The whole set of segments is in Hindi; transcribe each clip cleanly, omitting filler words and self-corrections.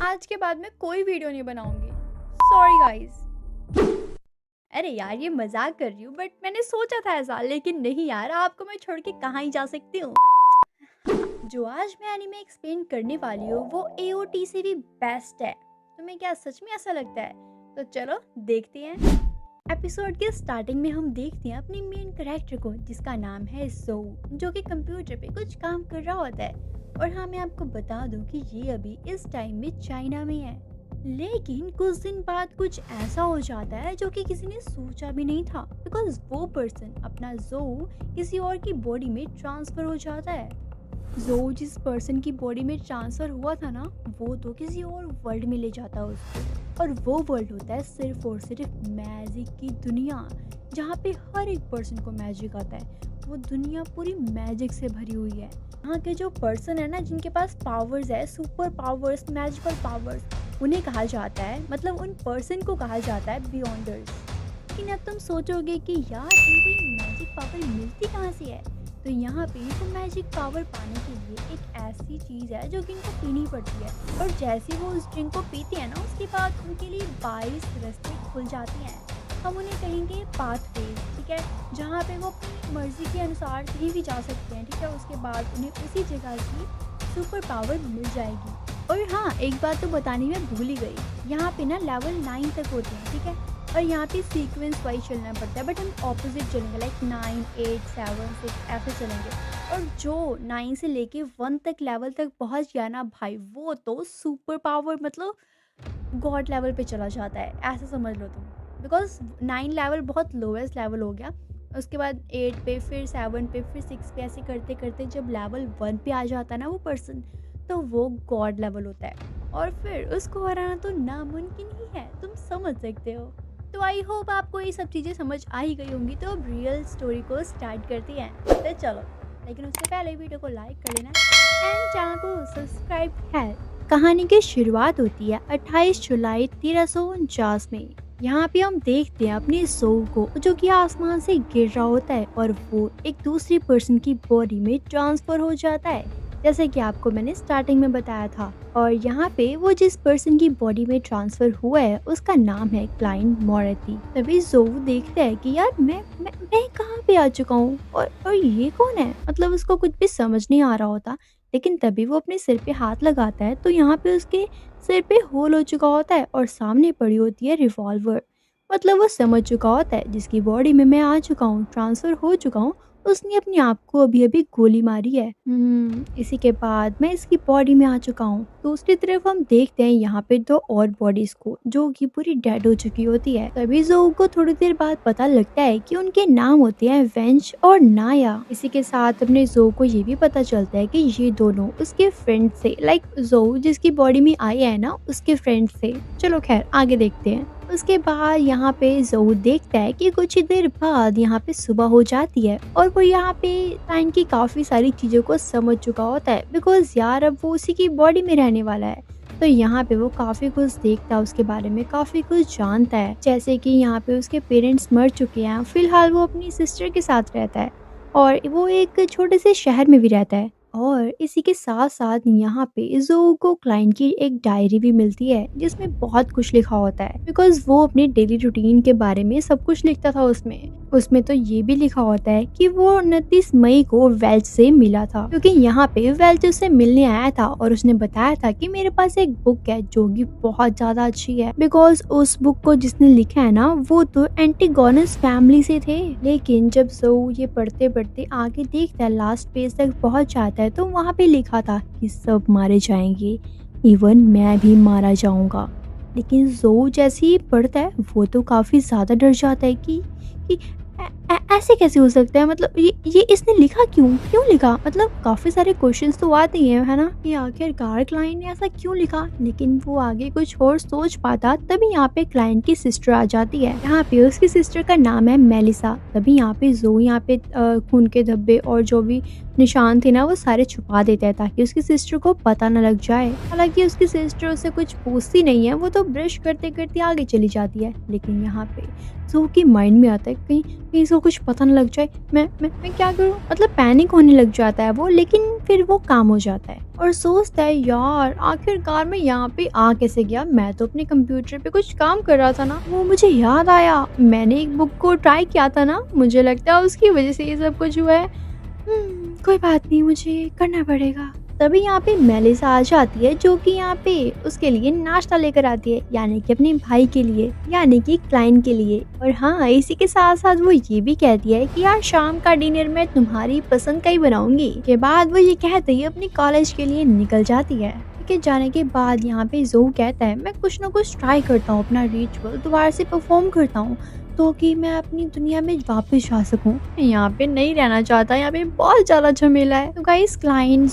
आज के बाद मैं कोई वीडियो नहीं बनाऊंगी। Sorry guys. अरे यार, ये मजाक कर रही हूँ, बट मैंने सोचा था ऐसा, लेकिन नहीं यार, आपको मैं छोड़ के कहाँ ही जा सकती हूँ। जो आज मैं एनीमे एक्सप्लेन करने वाली हूँ वो एओटी से भी बेस्ट है। तुम्हें क्या सच में ऐसा लगता है? तो चलो देखते हैं। एपिसोड के स्टार्टिंग में हम देखते हैं अपनी मेन कैरेक्टर को, जिसका नाम है ज़ोऊ, जो कि कंप्यूटर पे कुछ काम कर रहा होता है। और हाँ, मैं आपको बता दूं कि ये अभी इस टाइम में चाइना में है। लेकिन कुछ दिन बाद कुछ ऐसा हो जाता है जो कि किसी ने सोचा भी नहीं था, बिकॉज वो पर्सन, अपना ज़ोऊ, किसी और की बॉडी में ट्रांसफर हो जाता है। ज़ोऊ जिस पर्सन की बॉडी में ट्रांसफ़र हुआ था ना, वो तो किसी और वर्ल्ड में ले जाता है उसको। और वो वर्ल्ड होता है सिर्फ और सिर्फ मैजिक की दुनिया, जहाँ पे हर एक पर्सन को मैजिक आता है। वो दुनिया पूरी मैजिक से भरी हुई है। यहाँ के जो पर्सन है ना, जिनके पास पावर्स है, सुपर पावर्स, मैजिकल पावर्स, उन्हें कहा जाता है, मतलब उन पर्सन को कहा जाता है बियॉन्डर्स। लेकिन अब तुम सोचोगे कि यार, इनको ये मैजिक पावर मिलती कहाँ से है? तो यहाँ पे इनको मैजिक पावर पाने के लिए एक ऐसी चीज़ है जो कि इनको पीनी पड़ती है। और जैसे वो उस ड्रिंक को पीते हैं ना, उसके बाद उनके लिए 22 रास्ते खुल जाते हैं। हम उन्हें कहेंगे पाथवे, ठीक है, जहाँ पे वो अपनी मर्जी के अनुसार कहीं भी जा सकते हैं, ठीक है। उसके बाद उन्हें उसी जगह की सुपर पावर मिल जाएगी। और हाँ, एक बात तो बताने में भूल ही गई, यहाँ पे ना लेवल 9 तक होते हैं, ठीक है। और यहाँ पे सीक्वेंस वाइज चलना पड़ता है, बट हम ऑपोजिट चलेंगे, लाइक 9, 8, 7, 6 ऐसे चलेंगे। और जो 9 से लेके 1 तक लेवल तक पहुँच गया ना भाई, वो तो सुपर पावर, मतलब गॉड लेवल पे चला जाता है, ऐसा समझ लो तुम। बिकॉज 9 लेवल बहुत लोवेस्ट लेवल हो गया। उसके बाद 8 पे, फिर 7 पे, फिर 6 पे, ऐसे करते करते जब लेवल 1 पे आ जाता है ना वो पर्सन, तो वो गॉड लेवल होता है। और फिर उसको हराना तो नामुमकिन ही है, तुम समझ सकते हो। तो आई होप आपको ये सब चीज़ें समझ आ ही गई होंगी। तो अब रियल स्टोरी को स्टार्ट करते हैं, तो चलो। लेकिन उससे पहले वीडियो को लाइक कर लेना एंड चैनल को सब्सक्राइब है। कहानी की शुरुआत होती है 28 जुलाई 1349 में। यहाँ पे हम देखते हैं अपने ज़ोऊ को, जो कि आसमान से गिर रहा होता है और वो एक दूसरी पर्सन की बॉडी में ट्रांसफर हो जाता है, जैसे कि आपको मैंने स्टार्टिंग में बताया था। और यहाँ पे वो जिस पर्सन की बॉडी में ट्रांसफर हुआ है, उसका नाम है क्लाइंट मोरेटी। तभी ज़ोऊ देखता है कि यार मैं कहाँ पे आ चुका हूँ, और ये कौन है? मतलब उसको कुछ भी समझ नहीं आ रहा होता। लेकिन तभी वो अपने सिर पे हाथ लगाता है, तो यहाँ पे उसके सिर पे होल हो चुका होता है और सामने पड़ी होती है रिवॉल्वर। मतलब वो समझ चुका होता है, जिसकी बॉडी में मैं आ चुका हूँ, ट्रांसफर हो चुका हूँ, उसने अपने आप को अभी अभी गोली मारी है। इसी के बाद मैं इसकी बॉडी में आ चुका हूँ। दूसरी तरफ हम देखते हैं यहाँ पे 2 और बॉडीज को, जो कि पूरी डेड हो चुकी होती है। तभी ज़ोऊ को थोड़ी देर बाद पता लगता है कि उनके नाम होते हैं वेंज और नाया। इसी के साथ अपने ज़ोऊ को ये भी पता चलता है कि ये दोनों उसके फ्रेंड से, लाइक ज़ोऊ जिसकी बॉडी में आई है ना, उसके फ्रेंड से। चलो खैर, आगे देखते हैं। उसके बाद यहाँ पे ज़ोऊ देखता है कि कुछ ही देर बाद यहाँ पे सुबह हो जाती है और वो यहाँ पे टाइम की काफ़ी सारी चीज़ों को समझ चुका होता है, बिकॉज यार अब वो उसी की बॉडी में रहने वाला है। तो यहाँ पे वो काफ़ी कुछ देखता है, उसके बारे में काफ़ी कुछ जानता है, जैसे कि यहाँ पे उसके पेरेंट्स मर चुके हैं। फिलहाल वो अपनी सिस्टर के साथ रहता है और वो एक छोटे से शहर में भी रहता है। और इसी के साथ साथ यहाँ पे ज़ोऊ को क्लाइंट की एक डायरी भी मिलती है, जिसमें बहुत कुछ लिखा होता है, बिकॉज वो अपने डेली रूटीन के बारे में सब कुछ लिखता था उसमें तो ये भी लिखा होता है कि वो 29 मई को वेल्च से मिला था, क्योंकि यहाँ पे वेल्च उसे मिलने आया था और उसने बताया था कि मेरे पास एक बुक है जो कि बहुत ज्यादा अच्छी है, बिकॉज उस बुक को जिसने लिखा है ना, वो तो एंटीगोनस फैमिली से थे। लेकिन जब ज़ोऊ ये पढ़ते पढ़ते आगे देखता है, लास्ट पेज तक पहुँच जाता है, तो वहाँ पे लिखा था कि सब मारे जाएंगे, इवन मैं भी मारा जाऊंगा। लेकिन ज़ोऊ जैसे ही पढ़ता है, वो तो काफी ज्यादा डर जाता है कि ऐसे कैसे हो सकता है, मतलब ये इसने लिखा क्यों लिखा, मतलब काफी सारे क्वेश्चंस तो आते ही हैं, है ना, कि आखिरकार क्लाइंट ने ऐसा क्यों लिखा। लेकिन वो आगे कुछ और सोच पाता, तभी यहाँ पे क्लाइंट की सिस्टर आ जाती है। यहाँ पे उसकी सिस्टर का नाम है मेलिसा। तभी यहाँ पे ज़ोऊ यहाँ पे खून के धब्बे और जो भी निशान थे ना वो सारे छुपा देता है ताकि उसकी सिस्टर को पता न लग जाए। हालांकि उसकी सिस्टर उससे कुछ पूछती नहीं है, वो तो ब्रश करते करते आगे चली जाती है। लेकिन यहाँ पे ज़ो की माइंड में आता है कहीं कहीं इसको कुछ पता न लग जाए, मैं क्या करूँ, मतलब पैनिक होने लग जाता है वो। लेकिन फिर वो काम हो जाता है और सोचता है यार आखिरकार मैं यहाँ पे आ कैसे गया, मैं तो अपने कंप्यूटर पे कुछ काम कर रहा था ना। वो मुझे याद आया, मैंने एक बुक को ट्राई किया था ना, मुझे लगता है उसकी वजह से ये सब कुछ हुआ है। कोई बात नहीं, मुझे करना पड़ेगा। तभी यहाँ पे मेलिसा आ जाती है जो कि यहाँ पे उसके लिए नाश्ता लेकर आती है, यानी कि अपने भाई के लिए, यानी कि क्लाइंट के लिए। और हाँ, इसी के साथ साथ वो ये भी कहती है कि यार शाम का डिनर मैं तुम्हारी पसंद का ही बनाऊंगी। के बाद वो ये कहते ही अपनी कॉलेज के लिए निकल जाती है। के जाने के बाद यहाँ पे ज़ो कहता है मैं कुछ ना कुछ ट्राई करता हूँ, अपना रिचुअल दोबारा से परफॉर्म करता हूँ तो कि मैं अपनी दुनिया में वापस जा सकूं। मैं यहाँ पे नहीं रहना चाहता, यहाँ पे बहुत ज़्यादा झमेला है। तो गाइस क्लाइंट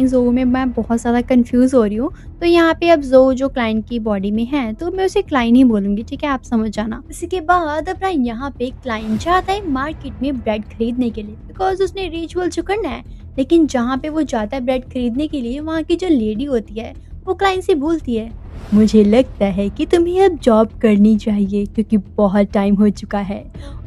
ज़ो में मैं बहुत ज़्यादा कंफ्यूज हो रही हूँ। तो यहाँ पे अब ज़ो जो क्लाइंट की बॉडी में है तो मैं उसे क्लाइंट ही बोलूंगी, ठीक है, आप समझ जाना। इसी के बाद अपना यहाँ पे क्लाइंट जाता है मार्केट में ब्रेड खरीदने के लिए, बिकॉज उसने रिचुअल जो करना है। लेकिन जहाँ पे वो जाता है ब्रेड खरीदने के लिए, वहाँ की जो लेडी होती है वो क्लाइंट से बोलती है मुझे लगता है कि तुम्हें अब जॉब करनी चाहिए क्योंकि बहुत टाइम हो चुका है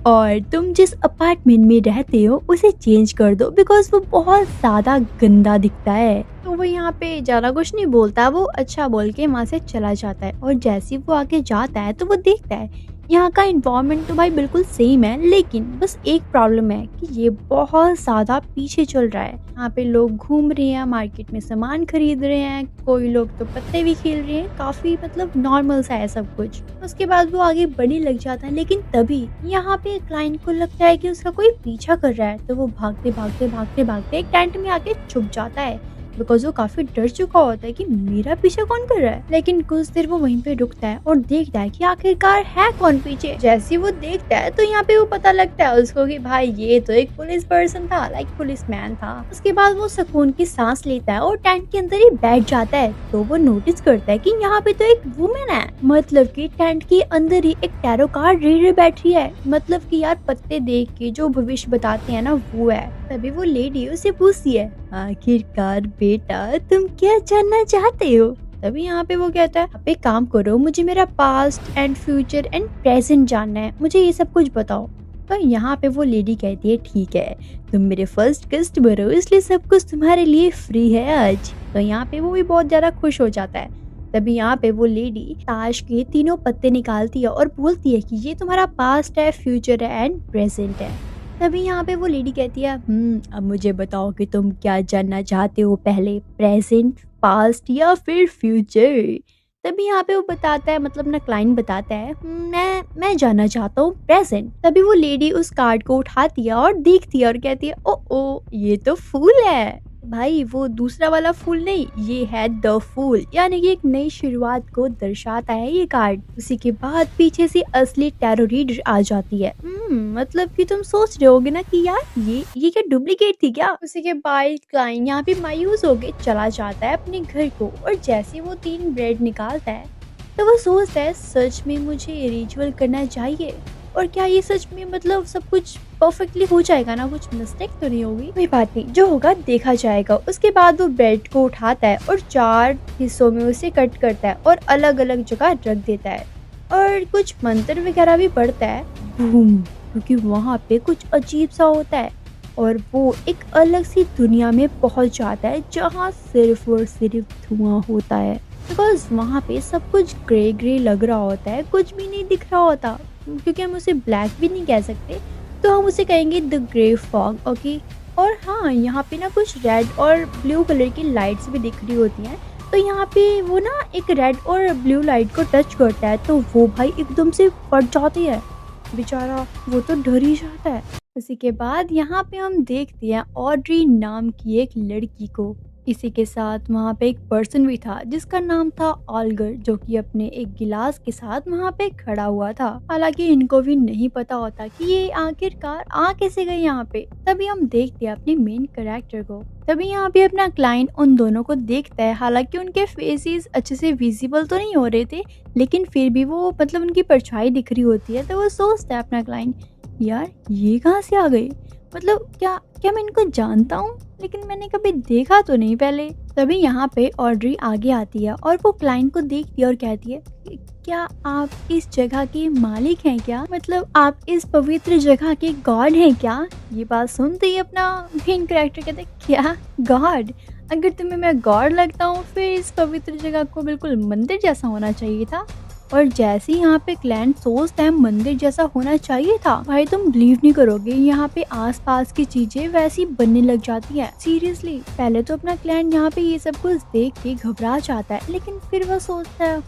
और तुम जिस अपार्टमेंट में रहते हो उसे चेंज कर दो बिकॉज वो बहुत ज़्यादा गंदा दिखता है। तो वो यहाँ पे ज़्यादा कुछ नहीं बोलता, वो अच्छा बोल के वहाँ से चला जाता है। और जैसे वो आगे जाता है तो वो देखता है यहाँ का इन्वायरमेंट तो भाई बिल्कुल सेम है, लेकिन बस एक प्रॉब्लम है कि ये बहुत ज़्यादा पीछे चल रहा है। यहाँ पे लोग घूम रहे हैं, मार्केट में सामान खरीद रहे हैं, कोई लोग तो पत्ते भी खेल रहे हैं, काफ़ी मतलब नॉर्मल सा है सब कुछ। उसके बाद वो आगे बढ़ने लग जाता है, लेकिन तभी यहाँ पे क्लाइंट को लगता है कि उसका कोई पीछा कर रहा है। तो वो भागते भागते भागते भागते एक टेंट में आके छुप जाता है बिकॉज वो काफी डर चुका होता है कि मेरा पीछे कौन कर रहा है। लेकिन कुछ देर वो वहीं पे रुकता है और देखता है कि आखिरकार है कौन पीछे। जैसे वो देखता है तो यहाँ पे वो पता लगता है उसको कि भाई ये तो एक पुलिस पर्सन था, लाइक पुलिस मैन था। उसके बाद वो सुकून की सांस लेता है और टेंट के अंदर ही बैठ जाता है। तो वो नोटिस करता है कि यहाँ पे तो एक वुमेन है, मतलब कि टेंट के अंदर ही एक टैरो कार्ड रीडर बैठी है, मतलब कि यार पत्ते देख के जो भविष्य बताते हैं ना वो है। तभी वो लेडी उसे पूछती है आखिरकार बेटा तुम क्या जानना चाहते हो। तभी यहाँ पे वो कहता है आप एक काम करो, मुझे मेरा past and future and present जानना है, मुझे ये सब कुछ बताओ। तो यहाँ पे वो लेडी कहती है ठीक है, तुम मेरे फर्स्ट कस्टमर हो इसलिए सब कुछ तुम्हारे लिए फ्री है आज। तो यहाँ पे वो भी बहुत ज्यादा खुश हो जाता है। तभी यहाँ पे वो लेडी ताश के तीनों पत्ते निकालती है और बोलती है कि ये तुम्हारा पास्ट है, फ्यूचर है एंड प्रेजेंट है। तभी यहाँ पे वो लेडी कहती है अब मुझे बताओ कि तुम क्या जानना चाहते हो, पहले प्रेजेंट, पास्ट या फिर फ्यूचर। तभी यहाँ पे वो बताता है, मतलब ना क्लाइंट बताता है मैं जानना चाहता हूँ प्रेजेंट। तभी वो लेडी उस कार्ड को उठाती है और देखती है और कहती है ओ ये तो फूल है भाई, वो दूसरा वाला फूल नहीं, ये है द फूल, यानी कि एक नई शुरुआत को दर्शाता है ये कार्ड। उसी के बाद पीछे से असली टैरो रीडर आ जाती है। मतलब कि तुम सोच रहे होगे ना कि यार ये क्या डुप्लीकेट थी क्या। उसी के बाद क्लाइंट यहाँ पे मायूस होके चला जाता है अपने घर को। और जैसे वो 3 ब्रेड निकालता है तो वो सोचता है सच में मुझे रिचुअल करना चाहिए, और क्या ये सच में मतलब सब कुछ परफेक्टली हो जाएगा ना, कुछ मिस्टेक तो नहीं होगी। कोई बात नहीं, जो होगा देखा जाएगा। उसके बाद वो ब्रेड को उठाता है और 4 हिस्सों में उसे कट करता है और अलग अलग जगह रख देता है और कुछ मंत्र वगैरह भी पढ़ता है बूम, क्योंकि वहाँ पे कुछ अजीब सा होता है और वो एक अलग सी दुनिया में पहुँच जाता है जहाँ सिर्फ और सिर्फ धुआं होता है। बिकॉज वहाँ पे सब कुछ ग्रे ग्रे लग रहा होता है, कुछ भी नहीं दिख रहा होता, क्योंकि हम उसे ब्लैक भी नहीं कह सकते, तो हम उसे कहेंगे द ग्रे फॉग, ओके। और हाँ, यहाँ पे ना कुछ रेड और ब्लू कलर की लाइट्स भी दिख रही होती हैं। तो यहाँ पे वो ना एक रेड और ब्लू लाइट को टच करता है तो वो भाई एकदम से फट जाती है, बेचारा वो तो डर ही जाता है। उसी के बाद यहाँ पे हम देखते हैं ऑड्री नाम की एक लड़की को। इसी के साथ वहाँ पे एक पर्सन भी था जिसका नाम था ऑल्गर, जो कि अपने एक गिलास के साथ वहाँ पे खड़ा हुआ था। हालांकि इनको भी नहीं पता होता कि ये आखिरकार आ कैसे गए यहाँ पे। तभी हम देखते हैं अपने मेन कैरेक्टर को। तभी यहाँ पे अपना क्लाइंट उन दोनों को देखता है। हालांकि उनके फेसेस अच्छे से विजिबल तो नहीं हो रहे थे, लेकिन फिर भी वो मतलब उनकी परछाई दिख रही होती है। तो वो सोचता है अपना क्लाइंट, यार ये कहाँ से आ गए, मतलब क्या क्या मैं इनको जानता हूँ? लेकिन मैंने कभी देखा तो नहीं पहले। तभी यहाँ पे ऑड्री आगे आती है और वो क्लाइंट को देखती है और कहती है, क्या आप इस जगह के मालिक हैं क्या? मतलब आप इस पवित्र जगह के गॉड हैं क्या? ये बात सुनते ही अपना मेन कैरेक्टर कहते हैं, क्या गॉड? अगर तुम्हें मैं गॉड लगता हूँ फिर इस पवित्र जगह को बिल्कुल मंदिर जैसा होना चाहिए था। और जैसे ही यहाँ पे क्लाइंट सोचता है मंदिर जैसा होना चाहिए था, भाई तुम बिलीव नहीं करोगे, यहाँ पे आसपास की चीजें वैसी बनने लग जाती है। सीरियसली पहले तो अपना क्लाइंट यहाँ पे ये सब कुछ देख के घबरा जाता है, लेकिन फिर वो सोचता है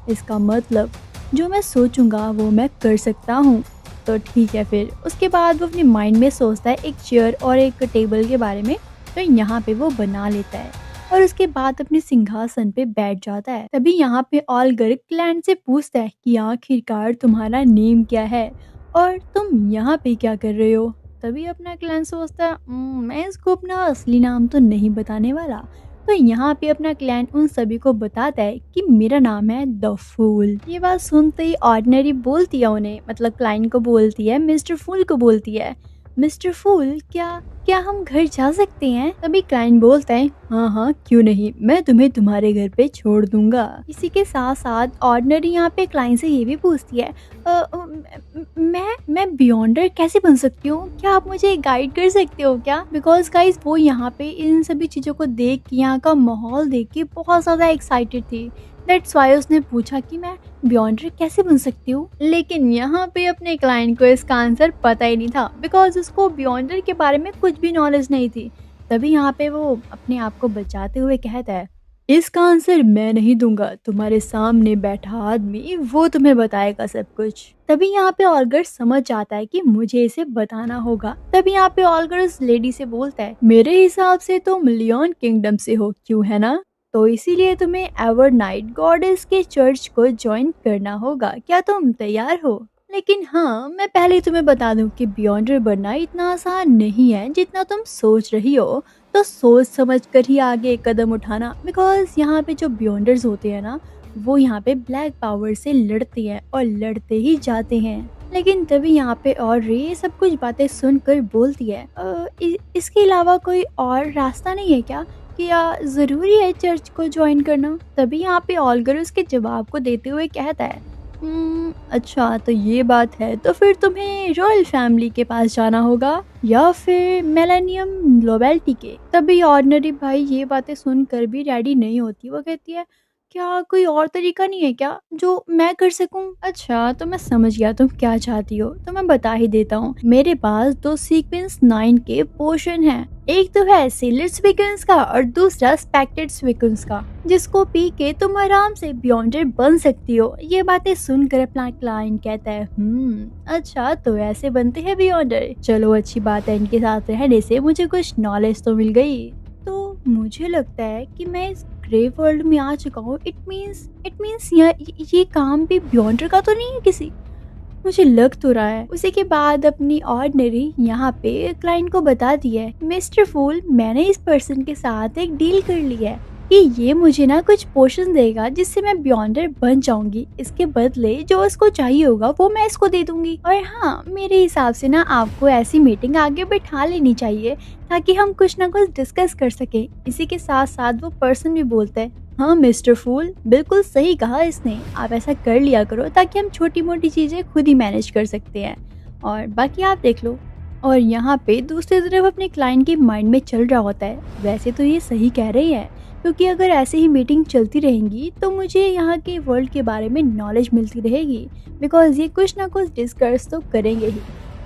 इसका मतलब जो मैं सोचूंगा वो मैं कर सकता हूँ, तो ठीक है। फिर उसके बाद वो अपने माइंड में सोचता है एक चेयर और एक टेबल के बारे में, तो यहाँ पे वो बना लेता है और उसके बाद अपने सिंहासन पे बैठ जाता है। तभी यहाँ पे ऑलगर क्लाइंट से पूछता है कि आखिरकार तुम्हारा नेम क्या है और तुम यहाँ पे क्या कर रहे हो? तभी अपना क्लाइंट सोचता है, मैं इसको अपना असली नाम तो नहीं बताने वाला। तो यहाँ पे अपना क्लाइंट उन सभी को बताता है कि मेरा नाम है द फूल। ये बात सुनते ही ऑर्डिनरी बोलती है उन्हें, मतलब क्लाइंट को बोलती है, मिस्टर फूल को बोलती है, मिस्टर फूल क्या क्या हम घर जा सकते हैं? तभी क्लाइंट बोलता है, हाँ हाँ क्यों नहीं, मैं तुम्हें तुम्हारे घर पे छोड़ दूंगा। इसी के साथ साथ ऑर्डिनरी यहाँ पे क्लाइंट से ये भी पूछती है, मैं बियॉन्डर कैसे बन सकती हूँ? क्या आप मुझे गाइड कर सकते हो क्या? बिकॉज गाइज वो यहाँ पे इन सभी चीजों को देख के, यहाँ का माहौल देख के बहुत ज्यादा एक्साइटेड थी। दैट्स वाई उसने पूछा कि मैं बियॉन्डर कैसे बन सकती हूँ। लेकिन यहाँ पे अपने क्लाइंट को इसका आंसर पता ही नहीं था, बिकॉज उसको बियॉन्डर के बारे में कुछ भी नॉलेज नहीं थी। तभी यहाँ पे वो अपने आप को बचाते हुए कहता है, इसका आंसर मैं नहीं दूंगा, तुम्हारे सामने बैठा आदमी वो तुम्हें बताएगा सब कुछ। तभी यहाँ पे ऑलगर समझ जाता है कि मुझे इसे बताना होगा। तभी यहाँ पे ऑलगर उस लेडी से बोलता है, मेरे हिसाब से तुम लियोन किंगडम से हो, क्यों है ना? तो इसीलिए तुम्हें एवरनाइट गॉडेस के चर्च को ज्वाइन करना होगा। क्या तुम तैयार हो? लेकिन हाँ, मैं पहले तुम्हें बता दूं कि बियॉन्डर बनना इतना आसान नहीं है जितना तुम सोच रही हो। तो सोच समझ कर ही आगे कदम उठाना, बिकॉज यहाँ पे जो बियॉन्डर्स होते हैं ना, वो यहाँ पे ब्लैक पावर से लड़ते हैं और लड़ते ही जाते हैं। लेकिन तभी यहाँ पे और ये सब कुछ बातें सुनकर बोलती है, इसके अलावा कोई और रास्ता नहीं है क्या? क्या जरूरी है चर्च को ज्वाइन करना? तभी यहाँ पे ऑलगर उसके जवाब को देते हुए कहता है, अच्छा तो ये बात है, तो फिर तुम्हें रॉयल फैमिली के पास जाना होगा या फिर मिलेनियम लॉयल्टी के। तभी ऑर्डिनरी भाई ये बातें सुनकर भी रेडी नहीं होती। वो कहती है, क्या कोई और तरीका नहीं है क्या जो मैं कर सकूं? अच्छा तो मैं समझ गया तुम क्या चाहती हो, तो मैं बता ही देता हूँ। मेरे पास 2 सीक्वेंस 9 के पोशन हैं। एक तो है सीलेड सीक्वेंस का और दूसरा स्पेक्टेड सीक्वेंस का, जिसको पी के तुम आराम से बियॉन्डर बन सकती हो। ये बातें सुनकर अपना क्लाइंट कहता है, अच्छा तो ऐसे बनते हैं बियॉन्डर, चलो अच्छी बात है, इनके साथ रहने से मुझे कुछ नॉलेज तो मिल गई। तो मुझे लगता है कि मैं इस ग्रे वर्ल्ड में आ चुका हूँ। इट मीन्स ये काम भी बियॉन्डर का तो नहीं है किसी, मुझे लग तो रहा है। उसी के बाद अपनी ऑर्डिनरी यहाँ पे क्लाइंट को बताती है, मिस्टर फूल मैंने इस पर्सन के साथ एक डील कर ली है कि ये मुझे ना कुछ पोशन देगा जिससे मैं बियॉन्डर बन जाऊंगी। इसके बदले जो इसको चाहिए होगा वो मैं इसको दे दूंगी। और हाँ, मेरे हिसाब से ना आपको ऐसी मीटिंग आगे बैठा लेनी चाहिए ताकि हम कुछ ना कुछ डिस्कस कर सके। इसी के साथ साथ वो पर्सन भी बोलता है, हाँ मिस्टर फूल बिल्कुल सही कहा इसने, आप ऐसा कर लिया करो ताकि हम छोटी मोटी चीजें खुद ही मैनेज कर सकते हैं और बाकी आप देख लो। और यहाँ पे दूसरी तरफ अपने क्लाइंट के माइंड में चल रहा होता है, वैसे तो ये सही कह रही है, क्योंकि अगर ऐसे ही मीटिंग चलती रहेंगी तो मुझे यहाँ के वर्ल्ड के बारे में नॉलेज मिलती रहेगी, बिकॉज ये कुछ ना कुछ डिस्कस तो करेंगे ही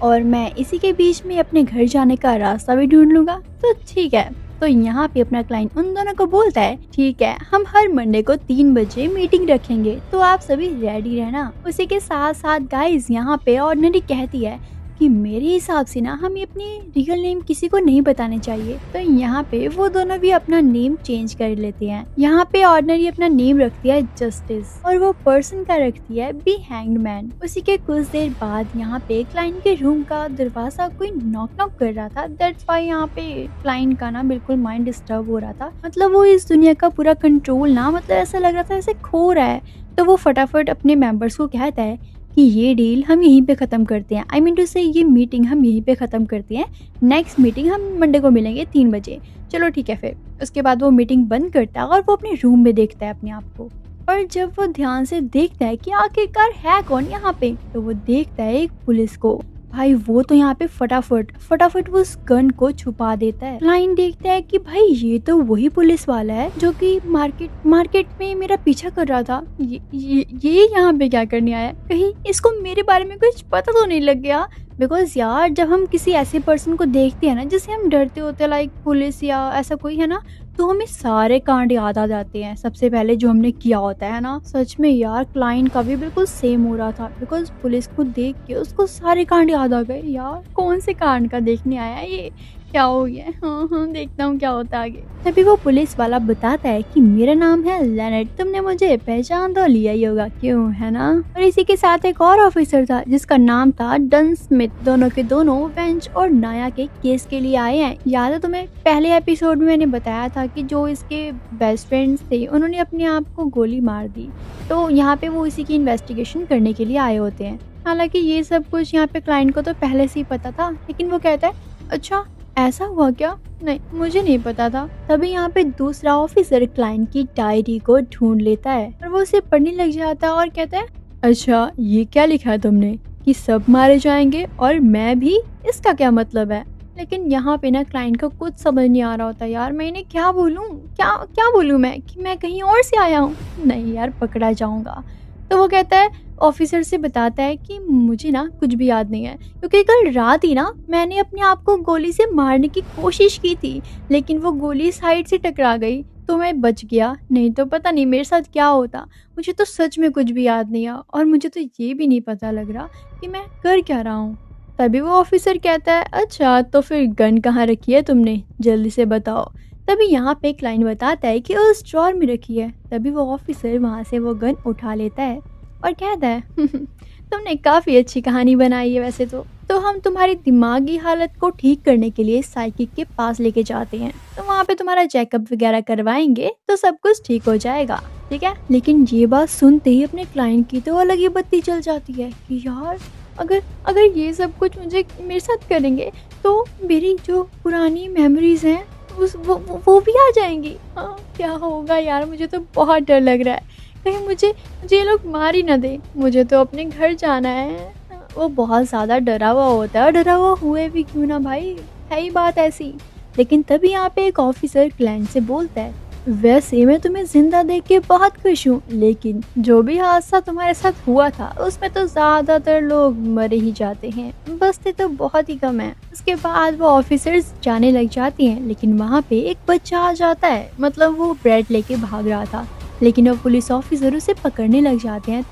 और मैं इसी के बीच में अपने घर जाने का रास्ता भी ढूंढ लूंगा। तो ठीक है, तो यहाँ पे अपना क्लाइंट उन दोनों को बोलता है, ठीक है हम हर मंडे को 3 बजे मीटिंग रखेंगे, तो आप सभी रेडी रहना। उसी के साथ साथ गाइज यहाँ पे ऑर्डिनरी कहती है कि मेरे हिसाब से ना हमें अपनी रियल नेम किसी को नहीं बताने चाहिए। तो यहाँ पे वो दोनों भी अपना नेम चेंज कर लेते हैं। यहाँ पे ऑर्डिनरी अपना नेम रखती है जस्टिस और वो पर्सन का रखती है बी हैंग्ड मैन। उसी के कुछ देर बाद यहाँ पे क्लाइंट के रूम का दरवाजा कोई नॉक कर रहा था। दैट्स व्हाई यहाँ पे क्लाइंट का ना बिल्कुल माइंड डिस्टर्ब हो रहा था, मतलब वो इस दुनिया का पूरा कंट्रोल ना, मतलब ऐसा लग रहा था ऐसे खो रहा है। तो वो फटाफट अपने मेंबर्स को कहता है कि ये डील हम यहीं पे ख़त्म करते हैं, आई मीन टू से ये मीटिंग हम यहीं पे ख़त्म करते हैं, नेक्स्ट मीटिंग हम मंडे को मिलेंगे 3 बजे। चलो ठीक है फिर। उसके बाद वो मीटिंग बंद करता है और वो अपने रूम में देखता है अपने आप को। और जब वो ध्यान से देखता है कि आखिरकार है कौन यहाँ पे, तो वो देखता है एक पुलिस को। भाई वो तो यहाँ पे फटाफट वो उस गन को छुपा देता है। क्लाइंट देखता है कि भाई ये तो वही पुलिस वाला है जो कि मार्केट में मेरा पीछा कर रहा था। ये यहाँ पे क्या करने आया? कहीं इसको मेरे बारे में कुछ पता तो नहीं लग गया? बिकॉज यार जब हम किसी ऐसे पर्सन को देखते हैं ना जिससे हम डरते होते हैं, लाइक पुलिस या ऐसा कोई है ना, तो हमें सारे कांड याद आ जाते हैं सबसे पहले जो हमने किया होता है ना। सच में यार क्लाइंट का भी बिल्कुल सेम हो रहा था, बिकॉज पुलिस को देख के उसको सारे कांड याद आ गए। यार कौन से कांड का देखने आया ये, क्या हो गया? हाँ देखता हूँ क्या होता है आगे। तभी वो पुलिस वाला बताता है कि मेरा नाम है लेनर्ड, तुमने मुझे पहचान तो लिया ही होगा, क्यों है ना? और इसी के साथ एक और ऑफिसर था जिसका नाम था डन स्मिथ। दोनों के दोनों वेंच और नाया के केस के लिए आए हैं। याद है तुम्हें पहले एपिसोड में मैंने बताया था कि जो इसके बेस्ट फ्रेंड्स थे उन्होंने अपने आप को गोली मार दी, तो यहाँ पे वो इसी की इन्वेस्टिगेशन करने के लिए आए होते हैं। हालांकि ये सब कुछ यहाँ पे क्लाइंट को तो पहले से ही पता था, लेकिन वो कहता है अच्छा ऐसा हुआ क्या? नहीं मुझे नहीं पता था। तभी यहाँ पे दूसरा ऑफिसर क्लाइंट की डायरी को ढूंढ लेता है और वो उसे पढ़ने लग जाता है और कहता है अच्छा ये क्या लिखा है तुमने कि सब मारे जाएंगे और मैं भी, इसका क्या मतलब है? लेकिन यहाँ पे ना क्लाइंट को कुछ समझ नहीं आ रहा होता। यार मैं इन्हें क्या बोलूँ, क्या बोलूँ मैं कि मैं कहीं और से आया हूँ? नहीं यार पकड़ा जाऊंगा। तो वो कहता है, ऑफिसर से बताता है कि मुझे ना कुछ भी याद नहीं है, क्योंकि कल रात ही ना मैंने अपने आप को गोली से मारने की कोशिश की थी, लेकिन वो गोली साइड से टकरा गई तो मैं बच गया, नहीं तो पता नहीं मेरे साथ क्या होता। मुझे तो सच में कुछ भी याद नहीं है और मुझे तो ये भी नहीं पता लग रहा कि मैं कर क्या रहा हूँ। तभी वो ऑफिसर कहता है अच्छा तो फिर गन कहाँ रखी है तुमने, जल्दी से बताओ। तभी यहाँ पे क्लाइंट बताता है कि उस ड्रॉर में रखी है। तभी वो ऑफिसर वहाँ से वो गन उठा लेता है और कहता है तुमने काफ़ी अच्छी कहानी बनाई है वैसे तो हम तुम्हारी दिमागी हालत को ठीक करने के लिए साइकिक के पास लेके जाते हैं, तो वहाँ पे तुम्हारा चेकअप वगैरह करवाएंगे तो सब कुछ ठीक हो जाएगा, ठीक है? लेकिन ये बात सुनते ही अपने क्लाइंट की तो अलग ही बत्ती चल जाती है कि यार अगर ये सब कुछ मेरे साथ करेंगे तो मेरी जो पुरानी मेमोरीज हैं वो भी आ जाएंगी। हाँ क्या होगा यार, मुझे तो बहुत डर लग रहा है, कहीं मुझे ये लोग मार ही ना दे, मुझे तो अपने घर जाना है। वो बहुत ज़्यादा डरा हुआ होता है और डरा हुआ हुए भी क्यों ना भाई, है ही बात ऐसी। लेकिन तभी यहाँ पे एक ऑफिसर क्लाइंट से बोलता है वैसे मैं तुम्हें जिंदा देख के बहुत खुश हूँ, लेकिन जो भी हादसा तुम्हारे साथ हुआ था उसमें तो ज़्यादातर लोग मरे ही जाते हैं, बसते तो बहुत ही कम है। उसके बाद वो ऑफिसर्स जाने लग जाती हैं, लेकिन वहाँ पे एक बच्चा आ जाता है, मतलब वो ब्रेड लेके भाग रहा था, लेकिन वो पुलिस ऑफिसर उसे पकड़ने लग जाते हैं।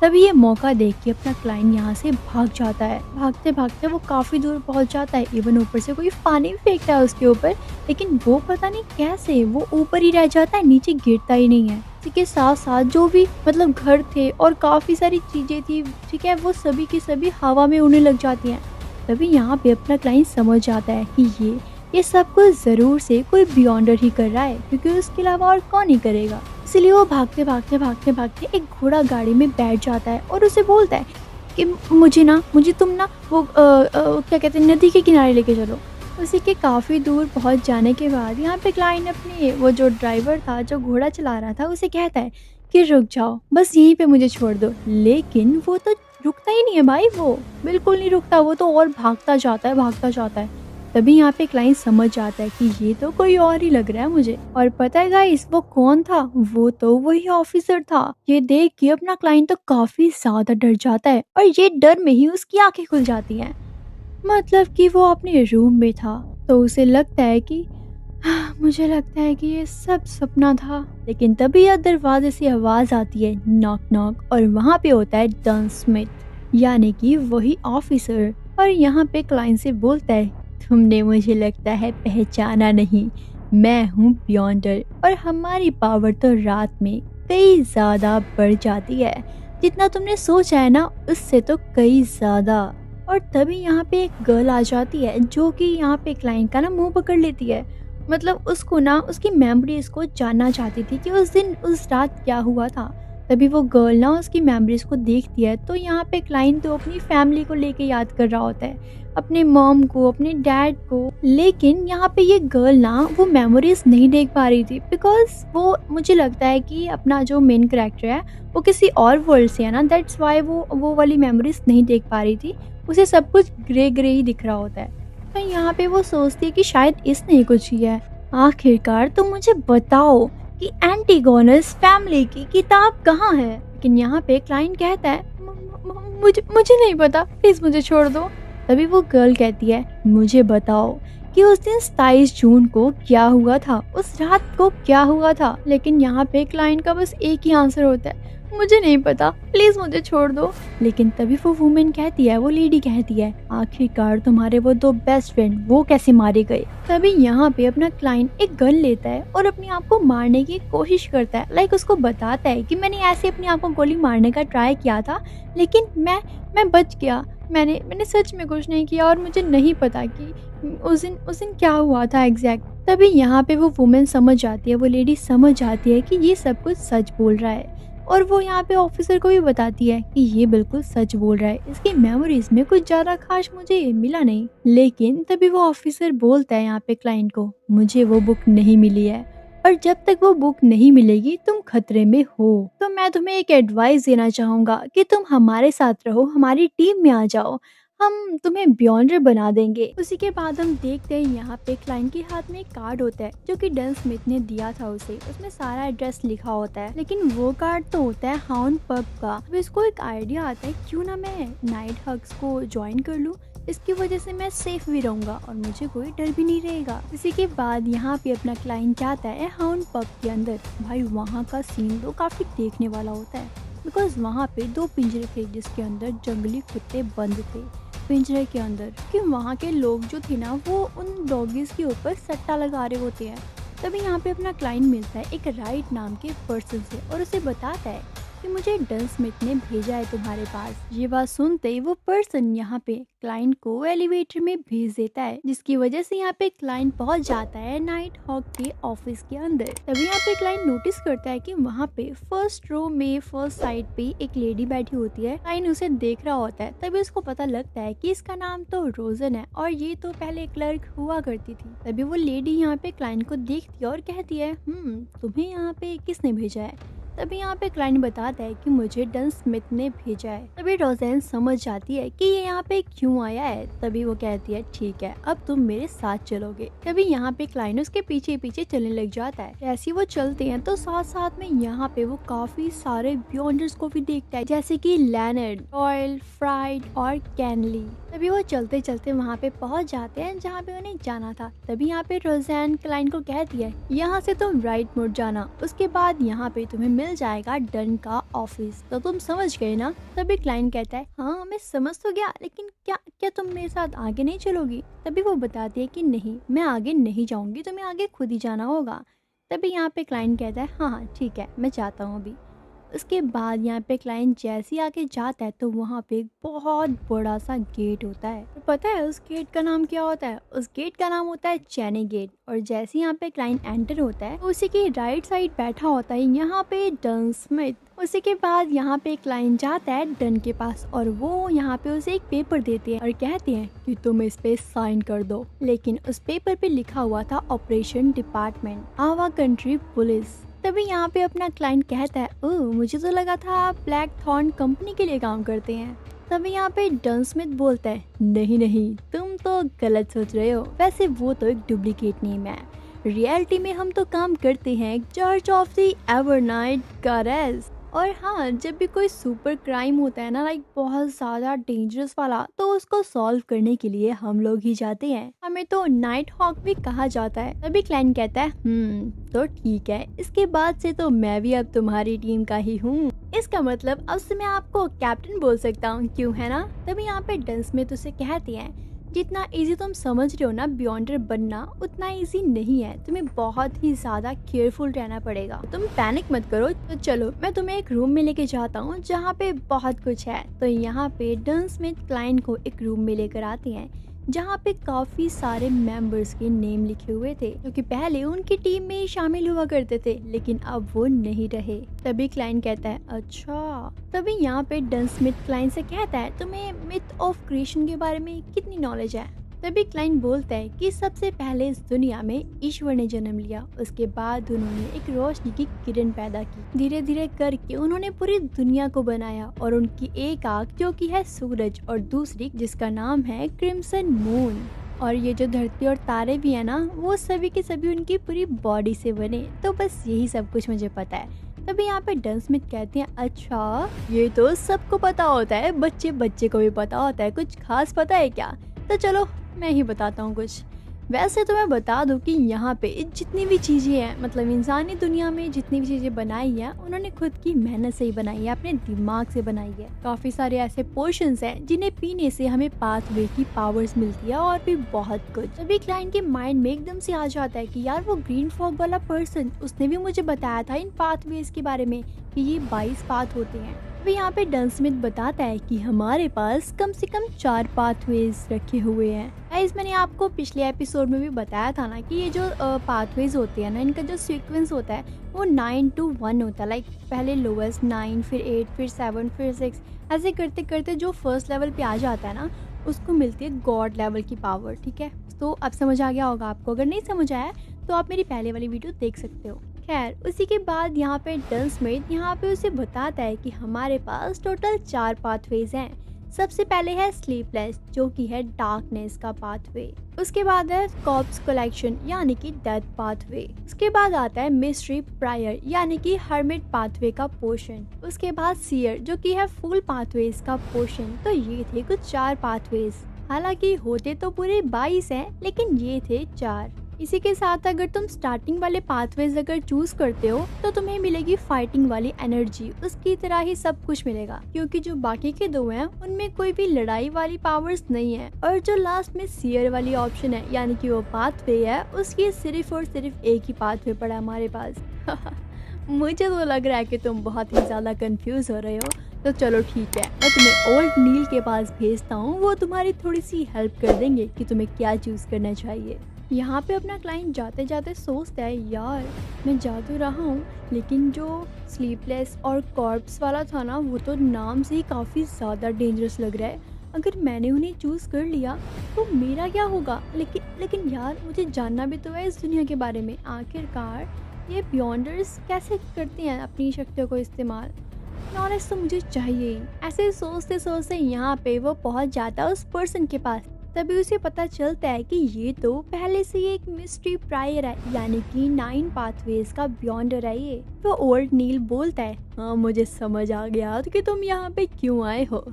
तभी ये मौका देख के अपना क्लाइंट यहाँ से भाग जाता है। भागते भागते वो काफ़ी दूर पहुँच जाता है, इवन ऊपर से कोई पानी भी फेंकता है उसके ऊपर, लेकिन वो पता नहीं कैसे वो ऊपर ही रह जाता है, नीचे गिरता ही नहीं है। इसी के साथ साथ जो भी मतलब घर थे और काफ़ी सारी चीज़ें थी, ठीक है, वो सभी की सभी हवा में उड़ने लग जाती हैं। तभी यहाँ पे अपना क्लाइंट समझ जाता है कि ये सब कुछ ज़रूर से कोई बियॉन्डर ही कर रहा है, क्योंकि उसके अलावा और कौन ही करेगा। इसलिए वो भागते एक घोड़ा गाड़ी में बैठ जाता है और उसे बोलता है कि मुझे तुम ना वो क्या कहते हैं, नदी के किनारे लेके चलो। उसी के काफ़ी दूर पहुंच जाने के बाद यहाँ पे क्लाइंट अपने वो जो ड्राइवर था जो घोड़ा चला रहा था उसे कहता है कि रुक जाओ, बस यहीं पे मुझे छोड़ दो। लेकिन वो तो रुकता ही नहीं है भाई, वो बिल्कुल नहीं रुकता, वो तो और भागता जाता है। तभी यहाँ पे क्लाइंट समझ जाता है कि ये तो कोई और ही लग रहा है मुझे। और पता है गाइस वो कौन था? वो तो वही ऑफिसर था। ये देख के अपना क्लाइंट तो काफी ज्यादा डर जाता है और ये डर में ही उसकी आंखें खुल जाती हैं। मतलब कि वो अपने रूम में था, तो उसे लगता है कि मुझे लगता है कि ये सब सपना था। लेकिन तभी यह दरवाजे से आवाज आती है, नॉक नॉक, और वहाँ पे होता है डन स्मिथ, यानी कि वही ऑफिसर। और यहाँ पे क्लाइंट से बोलता है तुमने मुझे लगता है पहचाना नहीं, मैं हूँ बियॉन्डर और हमारी पावर तो रात में कई ज़्यादा बढ़ जाती है, जितना तुमने सोचा है ना उससे तो कई ज़्यादा। और तभी यहाँ पे एक गर्ल आ जाती है जो कि यहाँ पे क्लाइंट का ना मुंह पकड़ लेती है। मतलब उसको ना उसकी मेमोरीज को जानना चाहती थी कि उस दिन उस रात क्या हुआ था। तभी वो गर्ल ना उसकी मेमोरीज को देखती है, तो यहाँ पे क्लाइंट तो अपनी फैमिली को लेके याद कर रहा होता है, अपने मॉम को, अपने डैड को। लेकिन यहाँ पे ये गर्ल ना वो मेमोरीज नहीं देख पा रही थी, बिकॉज वो, मुझे लगता है कि अपना जो मेन कैरेक्टर है वो किसी और वर्ल्ड से है ना, दैट्स वाई वो वाली मेमोरीज नहीं देख पा रही थी। उसे सब कुछ ग्रे ग्रे ही दिख रहा होता है। तो यहाँ पे वो सोचती है कि शायद इसने ही कुछ किया है। आखिरकार तुम मुझे बताओ कि एंटीगोनस फैमिली की किताब कहाँ है। लेकिन यहाँ पे क्लाइंट कहता है मुझे नहीं पता, प्लीज मुझे छोड़ दो। तभी वो गर्ल कहती है मुझे बताओ कि उस दिन 27 जून को क्या हुआ था, उस रात को क्या हुआ था। लेकिन यहाँ पे क्लाइंट का बस एक ही आंसर होता है, मुझे नहीं पता, प्लीज मुझे छोड़ दो। लेकिन तभी वो वुमेन कहती है, वो लेडी कहती है आखिरकार तुम्हारे वो 2 बेस्ट फ्रेंड वो कैसे मारे गए। तभी यहाँ पे अपना क्लाइंट एक गन लेता है और अपने आप को मारने की कोशिश करता है। लाइक उसको बताता है कि मैंने ऐसे अपने आप को गोली मारने का ट्राई किया था, लेकिन मैं बच गया, मैंने सच में कुछ नहीं किया और मुझे नहीं पता कि उस दिन क्या हुआ था एग्जैक्ट। तभी यहाँ पे वो वुमेन समझ जाती है, वो लेडी समझ जाती है कि ये सब कुछ सच बोल रहा है, और वो यहाँ पे ऑफिसर को भी बताती है कि ये बिल्कुल सच बोल रहा है, इसकी मेमोरीज में कुछ ज्यादा खास मुझे मिला नहीं। लेकिन तभी वो ऑफिसर बोलता है यहाँ पे क्लाइंट को मुझे वो बुक नहीं मिली है, और जब तक वो बुक नहीं मिलेगी तुम खतरे में हो। तो मैं तुम्हें एक एडवाइस देना चाहूंगा कि तुम हमारे साथ रहो, हमारी टीम में आ जाओ, हम तुम्हें बियॉन्डर बना देंगे। उसी के बाद हम देखते हैं यहाँ पे क्लाइंट के हाथ में एक कार्ड होता है जो कि डन स्मिथ ने दिया था उसे, उसमें सारा एड्रेस लिखा होता है। लेकिन वो कार्ड तो होता है हाउंड पब का। अब इसको एक आइडिया आता है क्यों ना मैं नाइट हग्स को ज्वाइन कर लूँ, इसकी वजह से मैं सेफ भी रहूंगा और मुझे कोई डर भी नहीं रहेगा। इसी के बाद यहाँ पे अपना क्लाइंट जाता है हाउंड पब के अंदर। भाई वहाँ का सीन तो काफी देखने वाला होता है, बिकॉज वहाँ पे 2 पिंजरे थे जिसके अंदर जंगली कुत्ते बंद थे पिंजरे के अंदर, कि वहाँ के लोग जो थे ना वो उन डॉगीज के ऊपर सट्टा लगा रहे होते हैं। तभी यहाँ पे अपना क्लाइंट मिलता है एक राइट नाम के पर्सन से और उसे बताता है कि मुझे डन स्मिथ ने भेजा है तुम्हारे पास। ये बात सुनते ही वो पर्सन यहाँ पे क्लाइंट को एलिवेटर में भेज देता है, जिसकी वजह से यहाँ पे क्लाइंट पहुंच जाता है नाइट हॉक के ऑफिस के अंदर। तभी यहाँ पे क्लाइंट नोटिस करता है कि वहाँ पे फर्स्ट रो में फर्स्ट साइड पे एक लेडी बैठी होती है। क्लाइंट उसे देख रहा होता है, तभी उसको पता लगता है कि इसका नाम तो रोजन है और ये तो पहले क्लर्क हुआ करती थी। तभी वो लेडी यहाँ पे क्लाइंट को देखती है और कहती है तुम्हें यहाँ पे किसने भेजा है। तभी यहाँ पे क्लाइंट बताता है कि मुझे डन स्मिथ ने भेजा है। तभी रोजेन समझ जाती है कि ये यहाँ पे क्यों आया है। तभी वो कहती है ठीक है अब तुम मेरे साथ चलोगे। तभी यहाँ पे क्लाइंट उसके पीछे पीछे चलने लग जाता है। जैसे वो चलते हैं तो साथ साथ में यहाँ पे वो काफी सारे बियॉन्डर्स को भी देखता है, जैसे कि लैनर्ड, रॉयल, फ्राइड और कैनली। तभी वो चलते चलते वहाँ पे पहुँच जाते हैं जहाँ पे उन्हें जाना था। तभी यहाँ पे रोजेन क्लाइंट को कहती है यहाँ से तुम राइट मुड़ जाना, उसके बाद यहाँ पे तुम्हें मिल जाएगा डन का ऑफिस। तो तुम समझ गए ना। तभी क्लाइंट कहता है हाँ मैं समझ तो गया, लेकिन क्या तुम मेरे साथ आगे नहीं चलोगी। तभी वो बताती है कि नहीं मैं आगे नहीं जाऊंगी, तुम्हें आगे खुद ही जाना होगा। तभी यहाँ पे क्लाइंट कहता है हाँ ठीक है मैं जाता हूँ अभी। उसके बाद यहाँ पे क्लाइंट जैसे ही आगे जाता है तो वहाँ पे एक बहुत बड़ा सा गेट होता है। तो पता है उस गेट का नाम क्या होता है? उस गेट का नाम होता है चैनी गेट। और जैसे यहाँ पे क्लाइंट एंटर होता है तो उसी के राइट साइड बैठा होता है यहाँ पे डन स्मिथ। उसी के बाद यहाँ पे क्लाइंट जाता है डन के पास और वो यहाँ पे उसे एक पेपर देते हैं और कहते हैं कि तुम इस पे साइन कर दो। लेकिन उस पेपर पे लिखा हुआ था ऑपरेशन डिपार्टमेंट, आवा कंट्री पुलिस। तभी यहाँ पे अपना क्लाइंट कहता है ओह मुझे तो लगा था आप ब्लैक थॉर्न कंपनी के लिए काम करते हैं। तभी यहाँ पे डन स्मिथ बोलता है नहीं तुम तो गलत सोच रहे हो, वैसे वो तो एक डुप्लीकेट नेम है, रियलिटी में हम तो काम करते हैं church of the Evernight goddess. और हाँ जब भी कोई सुपर क्राइम होता है ना, लाइक बहुत ज्यादा डेंजरस वाला, तो उसको सॉल्व करने के लिए हम लोग ही जाते हैं, हमें तो नाइट हॉक भी कहा जाता है। तभी क्लाइंट कहता है तो ठीक है, इसके बाद से तो मैं भी अब तुम्हारी टीम का ही हूँ, इसका मतलब अब से मैं आपको कैप्टन बोल सकता हूँ, क्यों है ना। तभी यहाँ पे डन स्मिथ उसे कहती है जितना इजी तुम समझ रहे हो ना बियॉन्डर बनना, उतना इजी नहीं है, तुम्हें बहुत ही ज्यादा केयरफुल रहना पड़ेगा, तुम पैनिक मत करो। तो चलो मैं तुम्हें एक रूम में लेके जाता हूँ जहाँ पे बहुत कुछ है। तो यहाँ पे डन स्मिथ क्लाइंट को एक रूम में लेकर आते हैं जहाँ पे काफी सारे मेंबर्स के नेम लिखे हुए थे, क्योंकि पहले उनकी टीम में ही शामिल हुआ करते थे, लेकिन अब वो नहीं रहे। तभी क्लाइंट कहता है अच्छा। तभी यहाँ पे डन स्मिथ क्लाइंट से कहता है तुम्हें मिथ ऑफ क्रिएशन के बारे में कितनी नॉलेज है। तभी क्लाइंट बोलता है कि सबसे पहले इस दुनिया में ईश्वर ने जन्म लिया, उसके बाद उन्होंने एक रोशनी की किरण पैदा की, धीरे धीरे करके उन्होंने पूरी दुनिया को बनाया और उनकी एक आँख जो कि है सूरज और दूसरी जिसका नाम है क्रिम्सन मून, और ये जो धरती और तारे भी है ना, वो सभी के सभी उनकी पूरी बॉडी से बने। तो बस यही सब कुछ मुझे पता है। तभी यहाँ पे डन स्मिथ कहते हैं अच्छा ये तो सबको पता होता है, बच्चे बच्चे को भी पता होता है, कुछ खास पता है क्या? तो चलो मैं ही बताता हूँ कुछ। वैसे तो मैं बता दूं कि यहाँ पे जितनी भी चीज़ें हैं, मतलब इंसानी दुनिया में जितनी भी चीज़ें बनाई हैं, उन्होंने खुद की मेहनत से ही बनाई है, अपने दिमाग से बनाई है। काफ़ी सारे ऐसे पोर्शंस हैं जिन्हें पीने से हमें पाथवे की पावर्स मिलती है और भी बहुत कुछ। तभी क्लाइंट के माइंड में एकदम से आ जाता है कि यार वो ग्रीन फॉग वाला पर्सन, उसने भी मुझे बताया था इन पाथवेज के बारे में कि ये 22 पाथ होते हैं। अभी यहाँ पे डन स्मिथ बताता है कि हमारे पास कम से कम 4 पाथवेज रखे हुए हैं। गाइस मैंने आपको पिछले एपिसोड में भी बताया था ना कि ये जो पाथवेज होते हैं ना, इनका जो सीक्वेंस होता है वो 9 to 1 होता है। लाइक पहले लोएस्ट 9, फिर 8, फिर 7, फिर 6, ऐसे करते करते जो फर्स्ट लेवल पे आ जाता है ना, उसको मिलती है गॉड लेवल की पावर। ठीक है, तो अब समझ आ गया होगा आपको। अगर नहीं समझ आया तो आप मेरी पहले वाली वीडियो देख सकते हो। खैर उसी के बाद यहाँ पे डन स्मिथ यहाँ पे उसे बताता है कि हमारे पास टोटल 4 पाथवेज हैं। सबसे पहले है स्लीपलेस जो कि है डार्कनेस का पाथवे, उसके बाद है कॉर्प्स कलेक्शन यानी कि डेथ पाथवे, उसके बाद आता है मिस्ट्री प्रायर यानी कि हर्मिट पाथवे का पोर्शन, उसके बाद सीयर जो कि है फुल पाथवेज का पोर्शन। तो ये थे कुछ 4 पाथवेज। हालांकि होते तो पूरे 22 हैं, लेकिन ये थे 4। इसी के साथ अगर तुम स्टार्टिंग वाले पाथवेज अगर चूज करते हो तो तुम्हें मिलेगी फाइटिंग वाली एनर्जी, उसकी तरह ही सब कुछ मिलेगा, क्योंकि जो बाकी के 2 हैं उनमें कोई भी लड़ाई वाली पावर्स नहीं है। और जो लास्ट में सीयर वाली ऑप्शन है यानी कि वो पाथवे है, उसकी सिर्फ और सिर्फ एक ही पाथवे पड़ा हमारे पास। मुझे तो लग रहा है कि तुम बहुत ही ज्यादा कंफ्यूज हो रहे हो, तो चलो ठीक है, मैं तुम्हें ओल्ड नील के पास भेजता हूँ, वो तुम्हारी थोड़ी सी हेल्प कर देंगे कि तुम्हें क्या चूज करना चाहिए। यहाँ पे अपना क्लाइंट जाते जाते सोचता है यार मैं जा तो रहा हूँ, लेकिन जो स्लीपलेस और कॉर्प्स वाला था ना, वो तो नाम से ही काफ़ी ज़्यादा डेंजरस लग रहा है। अगर मैंने उन्हें चूज़ कर लिया तो मेरा क्या होगा? लेकिन यार मुझे जानना भी तो है इस दुनिया के बारे में। आखिरकार ये बियॉन्डर्स कैसे करते हैं अपनी शक्तियों को इस्तेमाल? नॉलेज तो मुझे चाहिए ही। ऐसे सोचते सोचते यहाँ पे वो पहुँच जाता है उस पर्सन के पास। तभी उसे पता चलता है कि ये तो पहले से ही एक मिस्ट्री प्रायर है, यानी कि 9 पाथवेज का बियॉन्डर है ये। तो ओल्ड नील बोलता है हाँ मुझे समझ आ गया कि तुम यहाँ पे क्यों आए हो,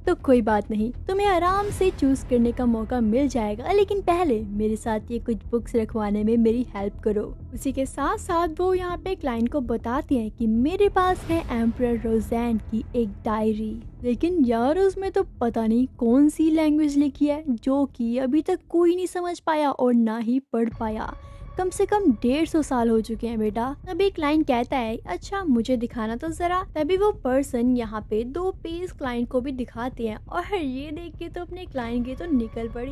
तो कोई बात नहीं, तुम्हें आराम से चूज करने का मौका मिल जाएगा, लेकिन पहले मेरे साथ ये कुछ बुक्स रखवाने में मेरी हेल्प करो। उसी के साथ साथ वो यहाँ पे क्लाइंट को बताती हैं कि मेरे पास है एम्परर रोज़ैन की एक डायरी, लेकिन यार उसमें तो पता नहीं कौन सी लैंग्वेज लिखी है जो कि अभी तक कोई नहीं समझ पाया और ना ही पढ़ पाया। कम से कम 150 साल हो चुके हैं बेटा। तभी क्लाइंट कहता है अच्छा मुझे दिखाना तो जरा। तभी वो पर्सन यहाँ पे 2 पेज क्लाइंट को भी दिखाते हैं और ये देख के तो अपने क्लाइंट की तो निकल पड़ी,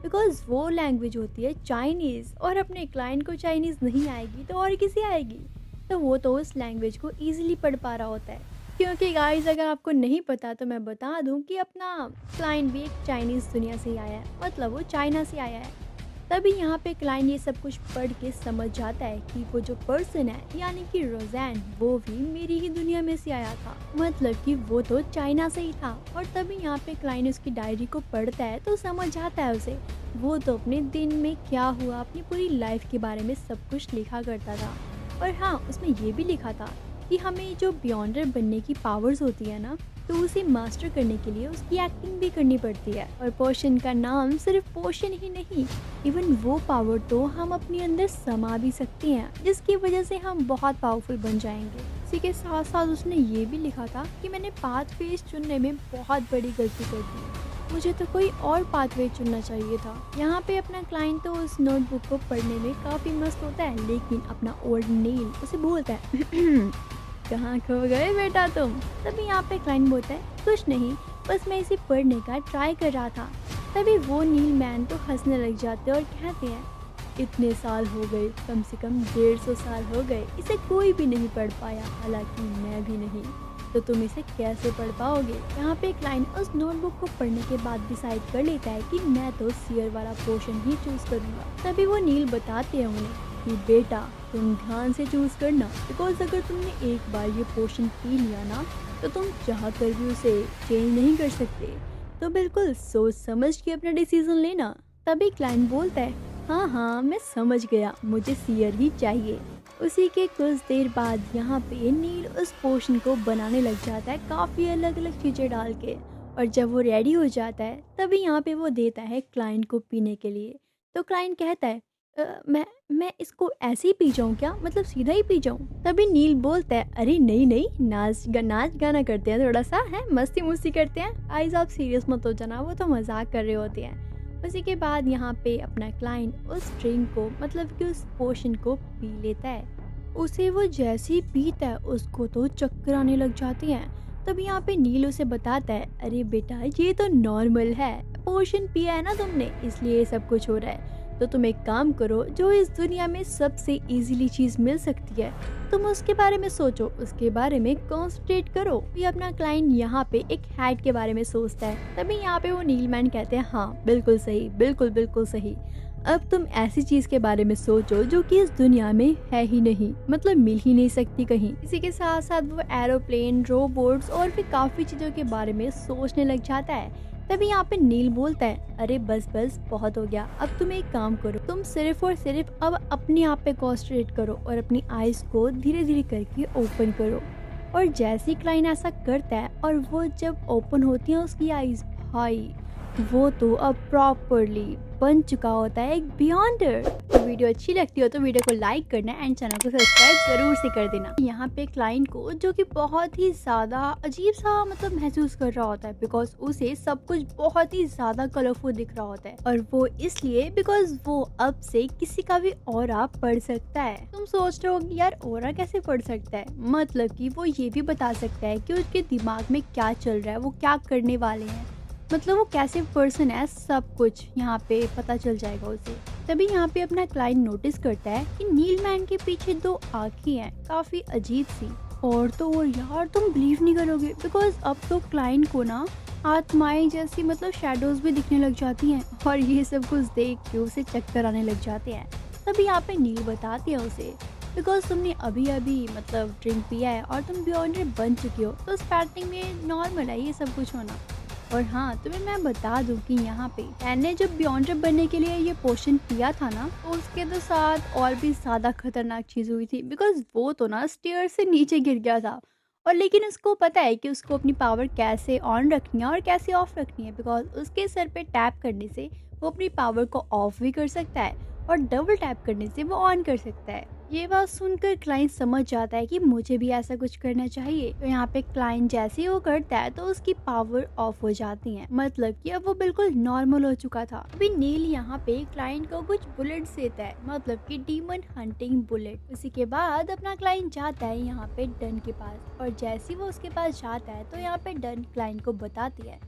बिकॉज वो लैंग्वेज होती है चाइनीज, और अपने क्लाइंट को चाइनीज नहीं आएगी तो और किसी आएगी, तो वो तो उस लैंग्वेज को ईजिली पढ़ पा रहा होता है। क्योंकि गाइस अगर आपको नहीं पता तो मैं बता दूं कि अपना क्लाइंट भी एक चाइनीज दुनिया से आया है, मतलब वो चाइना से आया है। तभी यहाँ पे क्लाइंट ये सब कुछ पढ़ के समझ जाता है कि वो जो पर्सन है यानी कि रोज़ैन, वो भी मेरी ही दुनिया में से आया था, मतलब कि वो तो चाइना से ही था। और तभी यहाँ पे क्लाइंट उसकी डायरी को पढ़ता है तो समझ आता है उसे, वो तो अपने दिन में क्या हुआ, अपनी पूरी लाइफ के बारे में सब कुछ लिखा करता था। और हाँ, उसमें ये भी लिखा था कि हमें जो बियॉन्डर बनने की पावर्स होती है ना, तो उसे मास्टर करने के लिए उसकी एक्टिंग भी करनी पड़ती है। और पोशन का नाम सिर्फ पोशन ही नहीं, इवन वो पावर तो हम अपने अंदर समा भी सकते हैं, जिसकी वजह से हम बहुत पावरफुल बन जाएंगे। इसी के साथ साथ उसने ये भी लिखा था कि मैंने पाथवे चुनने में बहुत बड़ी गलती कर दी, मुझे तो कोई और पाथवे चुनना चाहिए था। यहाँ पे अपना क्लाइंट तो उस नोटबुक को पढ़ने में काफ़ी मस्त होता है, लेकिन अपना ओल्ड नील उसे बोलता है कहाँ खो गए बेटा तुम? तभी यहाँ पे क्लाइंट बोलता है कुछ नहीं, बस मैं इसे पढ़ने का ट्राई कर रहा था। तभी वो नील मैन तो हंसने लग जाते और कहते हैं, इतने साल हो गए, कम से कम 150 साल हो गए, इसे कोई भी नहीं पढ़ पाया, हालांकि मैं भी नहीं, तो तुम इसे कैसे पढ़ पाओगे। यहाँ पे क्लाइंट उस नोटबुक को पढ़ने के बाद डिसाइड कर लेता है कि मैं तो सीयर वाला पोर्शन ही चूज करूंगा। तभी वो नील बताते हैं उन्हें कि बेटा तुम ध्यान से चूज करना, बिकॉज अगर तुमने एक बार ये पोर्शन पी लिया ना तो तुम चाह कर भी उसे चेंज नहीं कर सकते, तो बिल्कुल सोच समझ के अपना डिसीजन लेना। तभी क्लाइंट बोलता है, हाँ मैं समझ गया, मुझे सीयर ही चाहिए। उसी के कुछ देर बाद यहाँ पे नील उस पोशन को बनाने लग जाता है काफ़ी अलग अलग चीज़ें डाल के, और जब वो रेडी हो जाता है तभी यहाँ पे वो देता है क्लाइंट को पीने के लिए। तो क्लाइंट कहता है, मैं इसको ऐसे ही पी जाऊँ क्या, मतलब सीधा ही पी जाऊँ। तभी नील बोलता है, अरे नहीं, नाच गाना करते हैं, थोड़ा सा है मस्ती मुस्ती करते हैं, आइज आप सीरियस मत हो जाना, वो तो मजाक कर रहे होते हैं। उसी के बाद यहाँ पे अपना क्लाइंट उस ड्रिंक को, मतलब कि उस पोशन को पी लेता है। उसे वो जैसे ही पीता है उसको तो चक्कर आने लग जाते हैं। तब यहाँ पे नील उसे बताता है, अरे बेटा ये तो नॉर्मल है, पोशन पिया है ना तुमने, इसलिए ये सब कुछ हो रहा है। तो तुम एक काम करो, जो इस दुनिया में सबसे इजीली चीज मिल सकती है तुम उसके बारे में सोचो, उसके बारे में कॉन्सेंट्रेट करो। ये अपना क्लाइंट यहाँ पे एक हैट के बारे में सोचता है। तभी यहाँ पे वो नील मैन कहते हैं, हाँ बिल्कुल सही, बिल्कुल सही। अब तुम ऐसी चीज के बारे में सोचो जो कि इस दुनिया में है ही नहीं, मतलब मिल ही नहीं सकती कहीं। इसी के साथ साथ वो एरोप्लेन, रोबोट्स और भी काफी चीजों के बारे में सोचने लग जाता है। तभी यहाँ पे नील बोलता है, अरे बस बहुत हो गया, अब तुम एक काम करो, तुम सिर्फ और सिर्फ अब अपने आप पे कॉन्सेंट्रेट करो और अपनी आईज को धीरे धीरे करके ओपन करो। और जैसे ही क्लाइंट ऐसा करता है और वो जब ओपन होती है उसकी आईज, भाई वो तो अब प्रॉपरली बन चुका होता है एक बियॉन्डर। तो वीडियो अच्छी लगती हो तो वीडियो को लाइक करना एंड चैनल को सब्सक्राइब जरूर से कर देना। यहाँ पे क्लाइंट को जो कि बहुत ही ज्यादा अजीब सा मतलब महसूस कर रहा होता है, बिकॉज उसे सब कुछ बहुत ही ज्यादा कलरफुल दिख रहा होता है, और वो इसलिए बिकॉज वो अब से किसी का भी ऑरा पढ़ सकता है। तुम सोच रहे हो कि यार ऑरा कैसे पढ़ सकता है, मतलब कि वो ये भी बता सकता है कि उसके दिमाग में क्या चल रहा है, वो क्या करने वाले हैं, मतलब वो कैसे पर्सन है, सब कुछ यहाँ पे पता चल जाएगा उसे। तभी यहाँ पे अपना क्लाइंट नोटिस करता है कि नील मैन के पीछे 2 आँखें हैं, काफी अजीब सी। और यार तुम बिलीव नहीं करोगे, बिकॉज अब तो क्लाइंट को ना आत्माएं जैसी मतलब शैडोज भी दिखने लग जाती हैं, और ये सब कुछ देख के उसे चक्कर आने लग जाते हैं। तभी यहाँ पे नील बताती है उसे, बिकॉज तुमने अभी मतलब ड्रिंक पिया है और तुम बियॉन्डर बन चुके हो, तो स्टार्टिंग में नॉर्मल है ये सब कुछ होना। और हाँ तुम्हें मैं बता दूं कि यहाँ पे मैंने जब बियॉन्डर बनने के लिए ये पोशन पिया था ना, तो उसके तो साथ और भी ज्यादा खतरनाक चीज हुई थी, बिकॉज वो तो ना स्टेयर से नीचे गिर गया था। और लेकिन उसको पता है कि उसको अपनी पावर कैसे ऑन रखनी है और कैसे ऑफ रखनी है, बिकॉज उसके सर पे टैप करने से वो अपनी पावर को ऑफ भी कर सकता है और डबल टैप करने से वो ऑन कर सकता है। ये बात सुनकर क्लाइंट समझ जाता है कि मुझे भी ऐसा कुछ करना चाहिए। तो यहाँ पे क्लाइंट जैसे ही वो करता है तो उसकी पावर ऑफ हो जाती है, मतलब कि अब वो बिल्कुल नॉर्मल हो चुका था। अभी नील यहाँ पे क्लाइंट को कुछ बुलेट्स देता है, मतलब कि डीमन हंटिंग बुलेट। उसी के बाद अपना क्लाइंट जाता है यहाँ पे डन के पास, और जैसे ही वो उसके पास जाता है तो यहाँ पे डन क्लाइंट को बताती है,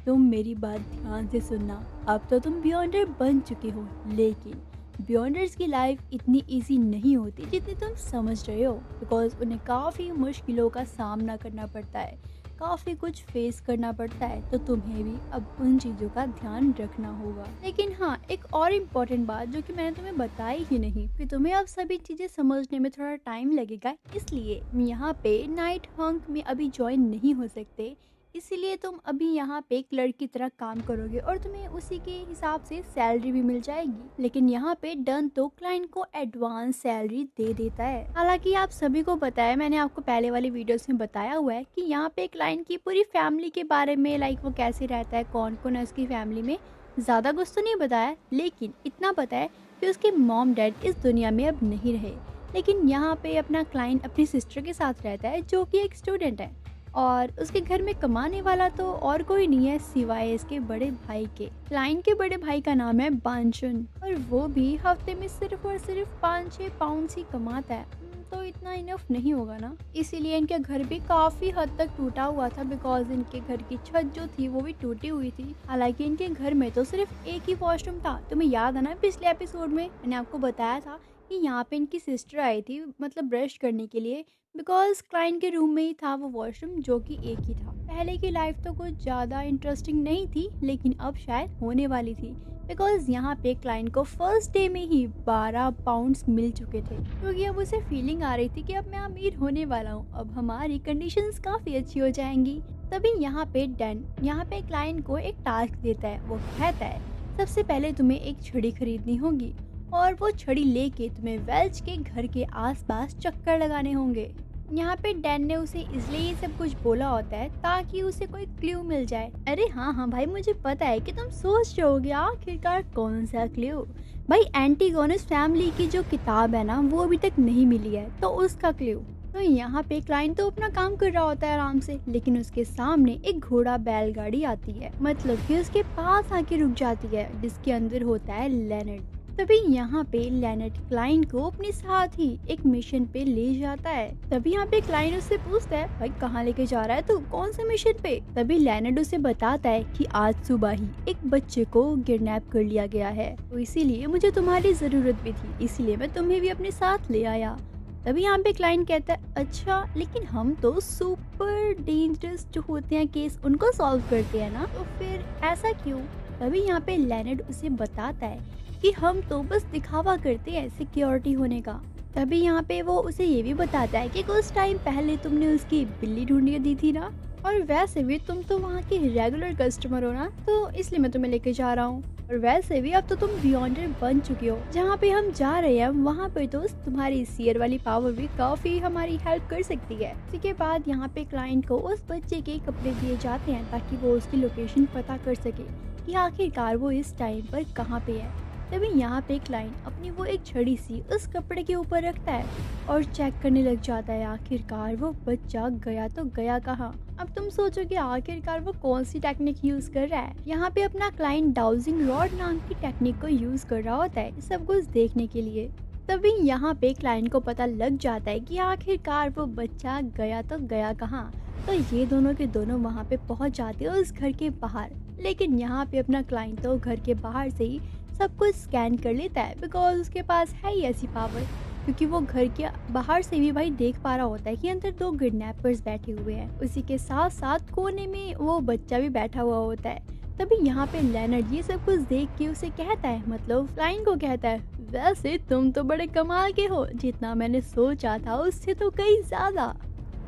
तुम मेरी बात ध्यान से सुनना, अब तो तुम बियॉन्डर बन चुके हो, लेकिन बियॉन्डर्स की लाइफ इतनी इजी नहीं होती जितनी तुम समझ रहे हो, बिकॉज उन्हें काफ़ी मुश्किलों का सामना करना पड़ता है, काफ़ी कुछ फेस करना पड़ता है। तो तुम्हें भी अब उन चीज़ों का ध्यान रखना होगा। लेकिन हाँ, एक और इम्पोर्टेंट बात जो कि मैंने तुम्हें बताई ही नहीं, कि तुम्हें अब सभी चीज़ें समझने में थोड़ा टाइम लगेगा, इसलिए यहाँ पे नाइट हंक में अभी ज्वाइन नहीं हो सकते, इसीलिए तुम अभी यहाँ पे एक क्लर्क की तरह काम करोगे और तुम्हें उसी के हिसाब से सैलरी भी मिल जाएगी। लेकिन यहाँ पे डन तो क्लाइंट को एडवांस सैलरी दे देता है। हालांकि आप सभी को पता है, मैंने आपको पहले वाली वीडियोस में बताया हुआ है कि यहाँ पे क्लाइंट की पूरी फैमिली के बारे में, लाइक वो कैसे रहता है, कौन कौन है उसकी फैमिली में, ज़्यादा कुछ तो नहीं बताया, लेकिन इतना पता है कि उसके मॉम डैड इस दुनिया में अब नहीं रहे। लेकिन यहाँ पे अपना क्लाइंट अपनी सिस्टर के साथ रहता है जो कि एक स्टूडेंट है, और उसके घर में कमाने वाला तो और कोई नहीं है सिवाय इसके बड़े भाई के। क्लाइंट के बड़े भाई का नाम है बांचुन, और वो भी हफ्ते में सिर्फ और सिर्फ 5-6 पाउंड ही कमाता है। तो इतना इनफ नहीं होगा ना, इसीलिए इनके घर भी काफी हद तक टूटा हुआ था, बिकॉज इनके घर की छत जो थी वो भी टूटी हुई थी। हालांकि इनके घर में तो सिर्फ एक ही वॉशरूम था। तुम्हें याद है ना, पिछले एपिसोड में मैंने आपको बताया था कि यहाँ पे इनकी सिस्टर आई थी, मतलब ब्रश करने के लिए, बिकॉज क्लाइंट के रूम में ही था वो वॉशरूम, जो कि एक ही था। पहले की लाइफ तो कुछ ज़्यादा इंटरेस्टिंग नहीं थी, लेकिन अब शायद होने वाली थी, बिकॉज यहाँ पे क्लाइंट को फर्स्ट डे में ही 12 पाउंड्स मिल चुके थे, क्योंकि अब उसे फीलिंग आ रही थी कि अब मैं अमीर होने वाला हूँ, अब हमारी कंडीशंस काफ़ी अच्छी हो जाएंगी। तभी यहाँ पे डैन यहाँ पे क्लाइंट को एक टास्क देता है। वो कहता है सबसे पहले तुम्हें एक छड़ी खरीदनी होगी और वो छड़ी लेके तुम्हें वेल्च के घर के आसपास चक्कर लगाने होंगे। यहाँ पे डैन ने उसे इसलिए ये सब कुछ बोला होता है ताकि उसे कोई क्लू मिल जाए। अरे हाँ भाई, मुझे पता है कि तुम सोच रहे होगे आखिरकार कौन सा क्लू। भाई एंटीगोनिस फैमिली की जो किताब है ना, वो अभी तक नहीं मिली है, तो उसका क्लू। तो यहाँ पे क्लाइंट तो अपना काम कर रहा होता है आराम से, लेकिन उसके सामने एक घोड़ा बैलगाड़ी आती है, मतलब कि उसके पास आके रुक जाती है, जिसके अंदर होता है लेनर्ड। तभी यहाँ पे लेनर्ड क्लाइंट को अपने साथ ही एक मिशन पे ले जाता है। तभी यहाँ पे क्लाइंट उससे पूछता है भाई कहाँ लेके जा रहा है तू, कौन से मिशन पे। तभी लेनर्ड उसे बताता है कि आज सुबह ही एक बच्चे को किडनैप कर लिया गया है, तो इसीलिए मुझे तुम्हारी जरूरत भी थी, इसीलिए मैं तुम्हें भी अपने साथ ले आया। तभी यहाँ पे क्लाइंट कहता है अच्छा, लेकिन हम तो सुपर डेंजरस जो होते हैं केस उनको सॉल्व करते हैं ना, तो फिर ऐसा क्यों। तभी यहाँ पे लेनर्ड उसे बताता है कि हम तो बस दिखावा करते हैं सिक्योरिटी होने का। तभी यहाँ पे वो उसे ये भी बताता है कि कुछ टाइम पहले तुमने उसकी बिल्ली ढूंढ के दी थी ना, और वैसे भी तुम तो वहाँ के रेगुलर कस्टमर हो ना, तो इसलिए मैं तुम्हें लेके जा रहा हूँ। और वैसे भी अब तो तुम बियॉन्डर बन चुके हो, जहाँ पे हम जा रहे हैं वहाँ पे तो तुम्हारी सीयर वाली पावर भी काफी हमारी हेल्प कर सकती है। इसी के बाद यहाँ पे क्लाइंट को उस बच्चे के कपड़े दिए जाते हैं ताकि वो उसकी लोकेशन पता कर सके कि आखिरकार वो इस टाइम पर कहाँ पे है। तभी यहाँ पे क्लाइंट अपनी वो एक छड़ी सी उस कपड़े के ऊपर रखता है और चेक करने लग जाता है आखिरकार वो बच्चा गया तो गया कहाँ। अब तुम सोचोगे आखिरकार वो कौन सी टेक्निक यूज कर रहा है। यहाँ पे अपना क्लाइंट डाउजिंग रॉड नाम की टेक्निक को यूज कर रहा होता है सब कुछ देखने के लिए। तभी यहाँ पे क्लाइंट को पता लग जाता है कि आखिरकार वो बच्चा गया तो गया कहाँ। तो ये दोनों के दोनों वहाँ पे पहुँच जाते हैं उस घर के बाहर, लेकिन यहाँ पे अपना क्लाइंट तो घर के बाहर से ही सब कुछ स्कैन कर लेता है, बिकॉज उसके पास है ही ऐसी पावर, क्योंकि वो घर के बाहर से भी भाई देख पा रहा होता है कि अंदर 2 किडनैपर्स बैठे हुए हैं। उसी के साथ साथ कोने में वो बच्चा भी बैठा हुआ होता है। तभी यहाँ पे लेनर्ड ये सब कुछ देख के उसे कहता है, मतलब क्लाइंट को कहता है वैसे तुम तो बड़े कमाल के हो, जितना मैंने सोचा था उससे तो कहीं ज्यादा।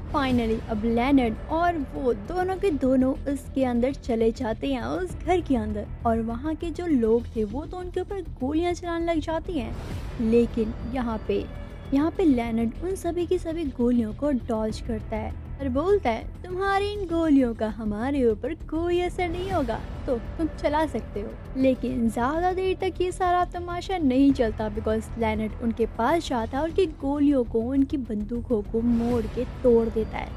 फाइनली अब लेनर्ड और वो दोनों के दोनों उसके अंदर चले जाते हैं उस घर के अंदर, और वहाँ के जो लोग थे वो तो उनके ऊपर गोलियां चलाने लग जाती हैं। लेकिन यहाँ पे लेनर्ड उन सभी की सभी गोलियों को डॉज करता है और बोलता है तुम्हारी इन गोलियों का हमारे ऊपर कोई असर नहीं होगा, तो तुम चला सकते हो। लेकिन ज्यादा देर तक ये सारा तमाशा नहीं चलता, बिकॉज लेनर्ड उनके पास जाता है और उनकी गोलियों को, उनकी बंदूकों को मोड़ के तोड़ देता है,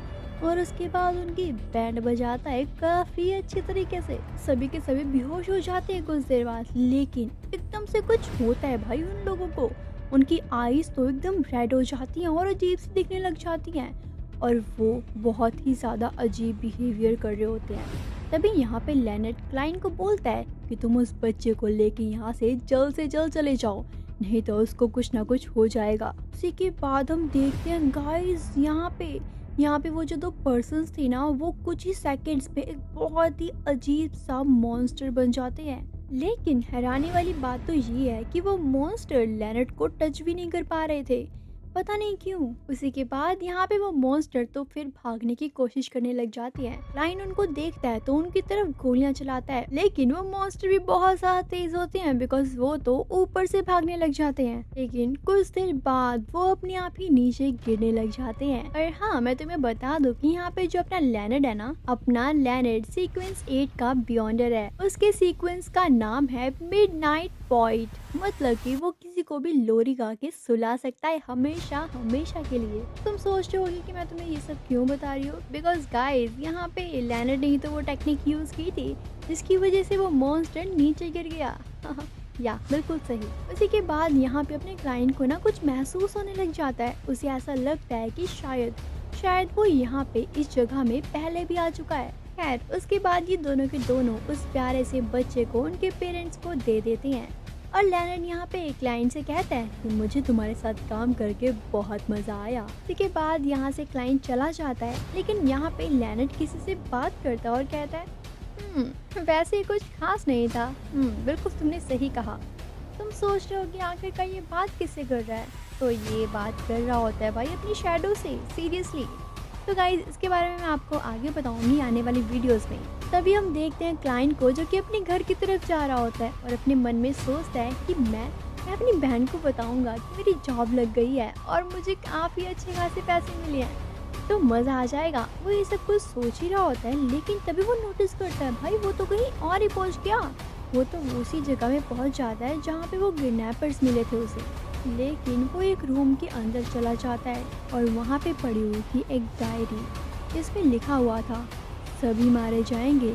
और उसके बाद उनकी बैंड बजाता है काफी अच्छे तरीके से। सभी के सभी बेहोश हो जाते हैं कुछ देर बाद, लेकिन एकदम से कुछ होता है भाई उन लोगों को। उनकी आईज तो एकदम रेड हो जाती हैं और अजीब सी दिखने लग जाती हैं, और वो बहुत ही ज़्यादा अजीब बिहेवियर कर रहे होते हैं। तभी यहाँ पे लेनर्ड क्लाइंट को बोलता है कि तुम उस बच्चे को लेके यहाँ से जल्द चले जाओ, नहीं तो उसको कुछ ना कुछ हो जाएगा। उसी के बाद हम देखते हैं गाइस यहाँ पे वो जो 2 पर्सन्स थे ना, वो कुछ ही सेकंड्स में एक बहुत ही अजीब सा मॉन्स्टर बन जाते हैं। लेकिन हैरानी वाली बात तो ये है कि वो मॉन्स्टर लेनर्ड को टच भी नहीं कर पा रहे थे, पता नहीं क्यों। उसी के बाद यहाँ पे वो मॉन्स्टर तो फिर भागने की कोशिश करने लग जाती है। क्लाइंट उनको देखता है तो उनकी तरफ गोलियां चलाता है, लेकिन वो मॉन्स्टर भी बहुत ज्यादा तेज होते हैं, बिकॉज वो तो ऊपर से भागने लग जाते हैं। लेकिन कुछ देर बाद वो अपने आप ही नीचे गिरने लग जाते हैं। और हाँ, मैं तुम्हें बता दूं कि यहाँ पे जो अपना लेनर्ड है ना, अपना लेनर्ड सीक्वेंस 8 का बियॉन्डर है। उसके सीक्वेंस का नाम है मिडनाइट पॉइंट, मतलब कि वो किसी को भी लोरी गा के सुला सकता है हमेशा के लिए। तुम सोच रहे होगी कि मैं तुम्हें ये सब क्यों बता रही हूँ, बिकॉज गाइज यहाँ पे लेनर्ड ने ही तो वो टेक्निक यूज की थी जिसकी वजह से वो मॉन्स्टर नीचे गिर गया। या बिल्कुल सही। उसी के बाद यहाँ पे अपने क्लाइंट को ना कुछ महसूस होने लग जाता है। उसे ऐसा लगता है कि शायद वो यहाँ पे इस जगह में पहले भी आ चुका है। खैर उसके बाद ये दोनों के दोनों उस प्यारे से बच्चे को उनके पेरेंट्स को दे देते हैं और लेनर्ड यहाँ पे एक क्लाइंट से कहता है कि मुझे तुम्हारे साथ काम करके बहुत मजा आया। इसके बाद यहाँ से क्लाइंट चला जाता है, लेकिन यहाँ पे लेनर्ड किसी से बात करता है और कहता है वैसे कुछ खास नहीं था। बिल्कुल तुमने सही कहा। तुम सोच रहे हो कि आखिर का ये बात किससे कर रहा है, तो ये बात कर रहा होता है भाई अपनी शैडो से। सीरियसली। तो गाइज इसके बारे में मैं आपको आगे बताऊंगी आने वाली वीडियोस में। तभी हम देखते हैं क्लाइंट को जो कि अपने घर की तरफ जा रहा होता है और अपने मन में सोचता है कि मैं अपनी बहन को बताऊंगा कि मेरी जॉब लग गई है और मुझे काफ़ी अच्छे खासे पैसे मिले हैं, तो मज़ा आ जाएगा। वो ये सब कुछ सोच ही रहा होता है, लेकिन तभी वो नोटिस करता है भाई वो तो कहीं और ही पहुंच गया। वो तो उसी जगह में पहुंच जाता है जहाँ पे वो किडनैपर्स मिले थे उसे, लेकिन वो एक रूम के अंदर चला जाता है और वहाँ पे पड़ी हुई थी एक डायरी जिसमें लिखा हुआ था सभी मारे जाएंगे,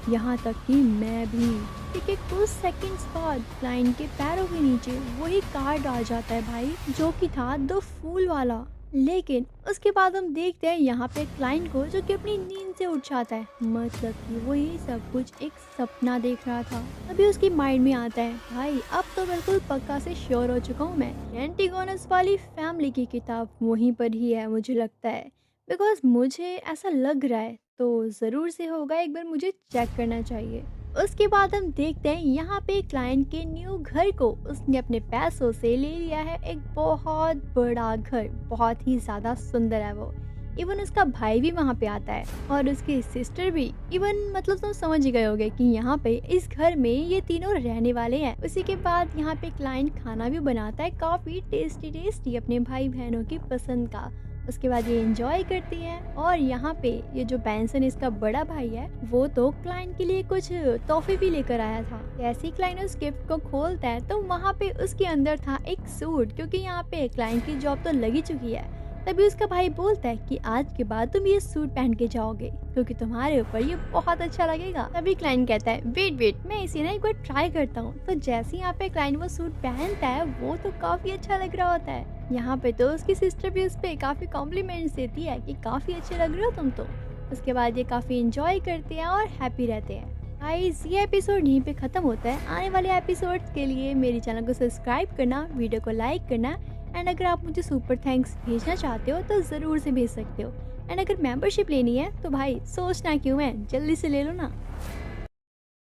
यहाँ तक कि मैं भी। ठीक है, कुछ सेकंड्स बाद क्लाइंट के पैरों के नीचे वही कार्ड आ जाता है भाई, जो कि था द फूल वाला। लेकिन उसके बाद हम देखते हैं यहाँ पे क्लाइंट को जो कि अपनी नींद से उठ जाता है, मतलब कि वो ये सब कुछ एक सपना देख रहा था। तभी उसके माइंड में आता है भाई अब तो बिल्कुल पक्का से श्योर हो चुका हूँ मैं, एंटीगोनस वाली फैमिली की किताब वहीं पर ही है मुझे लगता है, बिकॉज मुझे ऐसा लग रहा है, तो ज़रूर से होगा, एक बार मुझे चेक करना चाहिए। उसके बाद हम देखते हैं यहाँ पे क्लाइंट के न्यू घर को उसने अपने पैसों से ले लिया है। एक बहुत बड़ा घर, बहुत ही ज़्यादा सुंदर है वो। इवन उसका भाई भी वहाँ पे आता है और उसकी सिस्टर भी। इवन मतलब तुम समझ ही गए होगे कि यहाँ पे इस घर में ये तीनों रहने वाले हैं। उसी के बाद यहाँ पे क्लाइंट खाना भी बनाता है काफ़ी टेस्टी अपने भाई बहनों की पसंद का। उसके बाद ये एंजॉय करती है और यहाँ पे ये जो बेंसन इसका बड़ा भाई है वो तो क्लाइंट के लिए कुछ तोहफे भी लेकर आया था। जैसे ही क्लाइंट उस गिफ्ट को खोलता है तो वहाँ पे उसके अंदर था एक सूट, क्योंकि यहाँ पे क्लाइंट की जॉब तो लगी चुकी है। तभी उसका भाई बोलता है कि आज के बाद तुम ये सूट पहन के जाओगे क्योंकि तुम्हारे ऊपर ये बहुत अच्छा लगेगा। तभी क्लाइंट कहता है वेट मैं इसे ना एक बार ट्राई करता हूँ। तो जैसे यहाँ पे क्लाइंट वो सूट पहनता है वो तो काफी अच्छा लग रहा होता है। यहाँ पे तो उसकी सिस्टर भी उस पे काफी कॉम्प्लीमेंट्स देती है कि काफी अच्छे लग रहे हो तुम तो। उसके बाद ये काफी एंजॉय करते हैं और हैप्पी रहते हैं। गाइस ये एपिसोड यहीं पे खत्म होता है। आने वाले एपिसोड्स के लिए मेरे चैनल को सब्सक्राइब करना, वीडियो को लाइक करना, एंड अगर आप मुझे सुपर थैंक्स भेजना चाहते हो तो ज़रूर से भेज सकते हो। एंड अगर मेंबरशिप लेनी है तो भाई सोचना क्यों है, जल्दी से ले लो ना।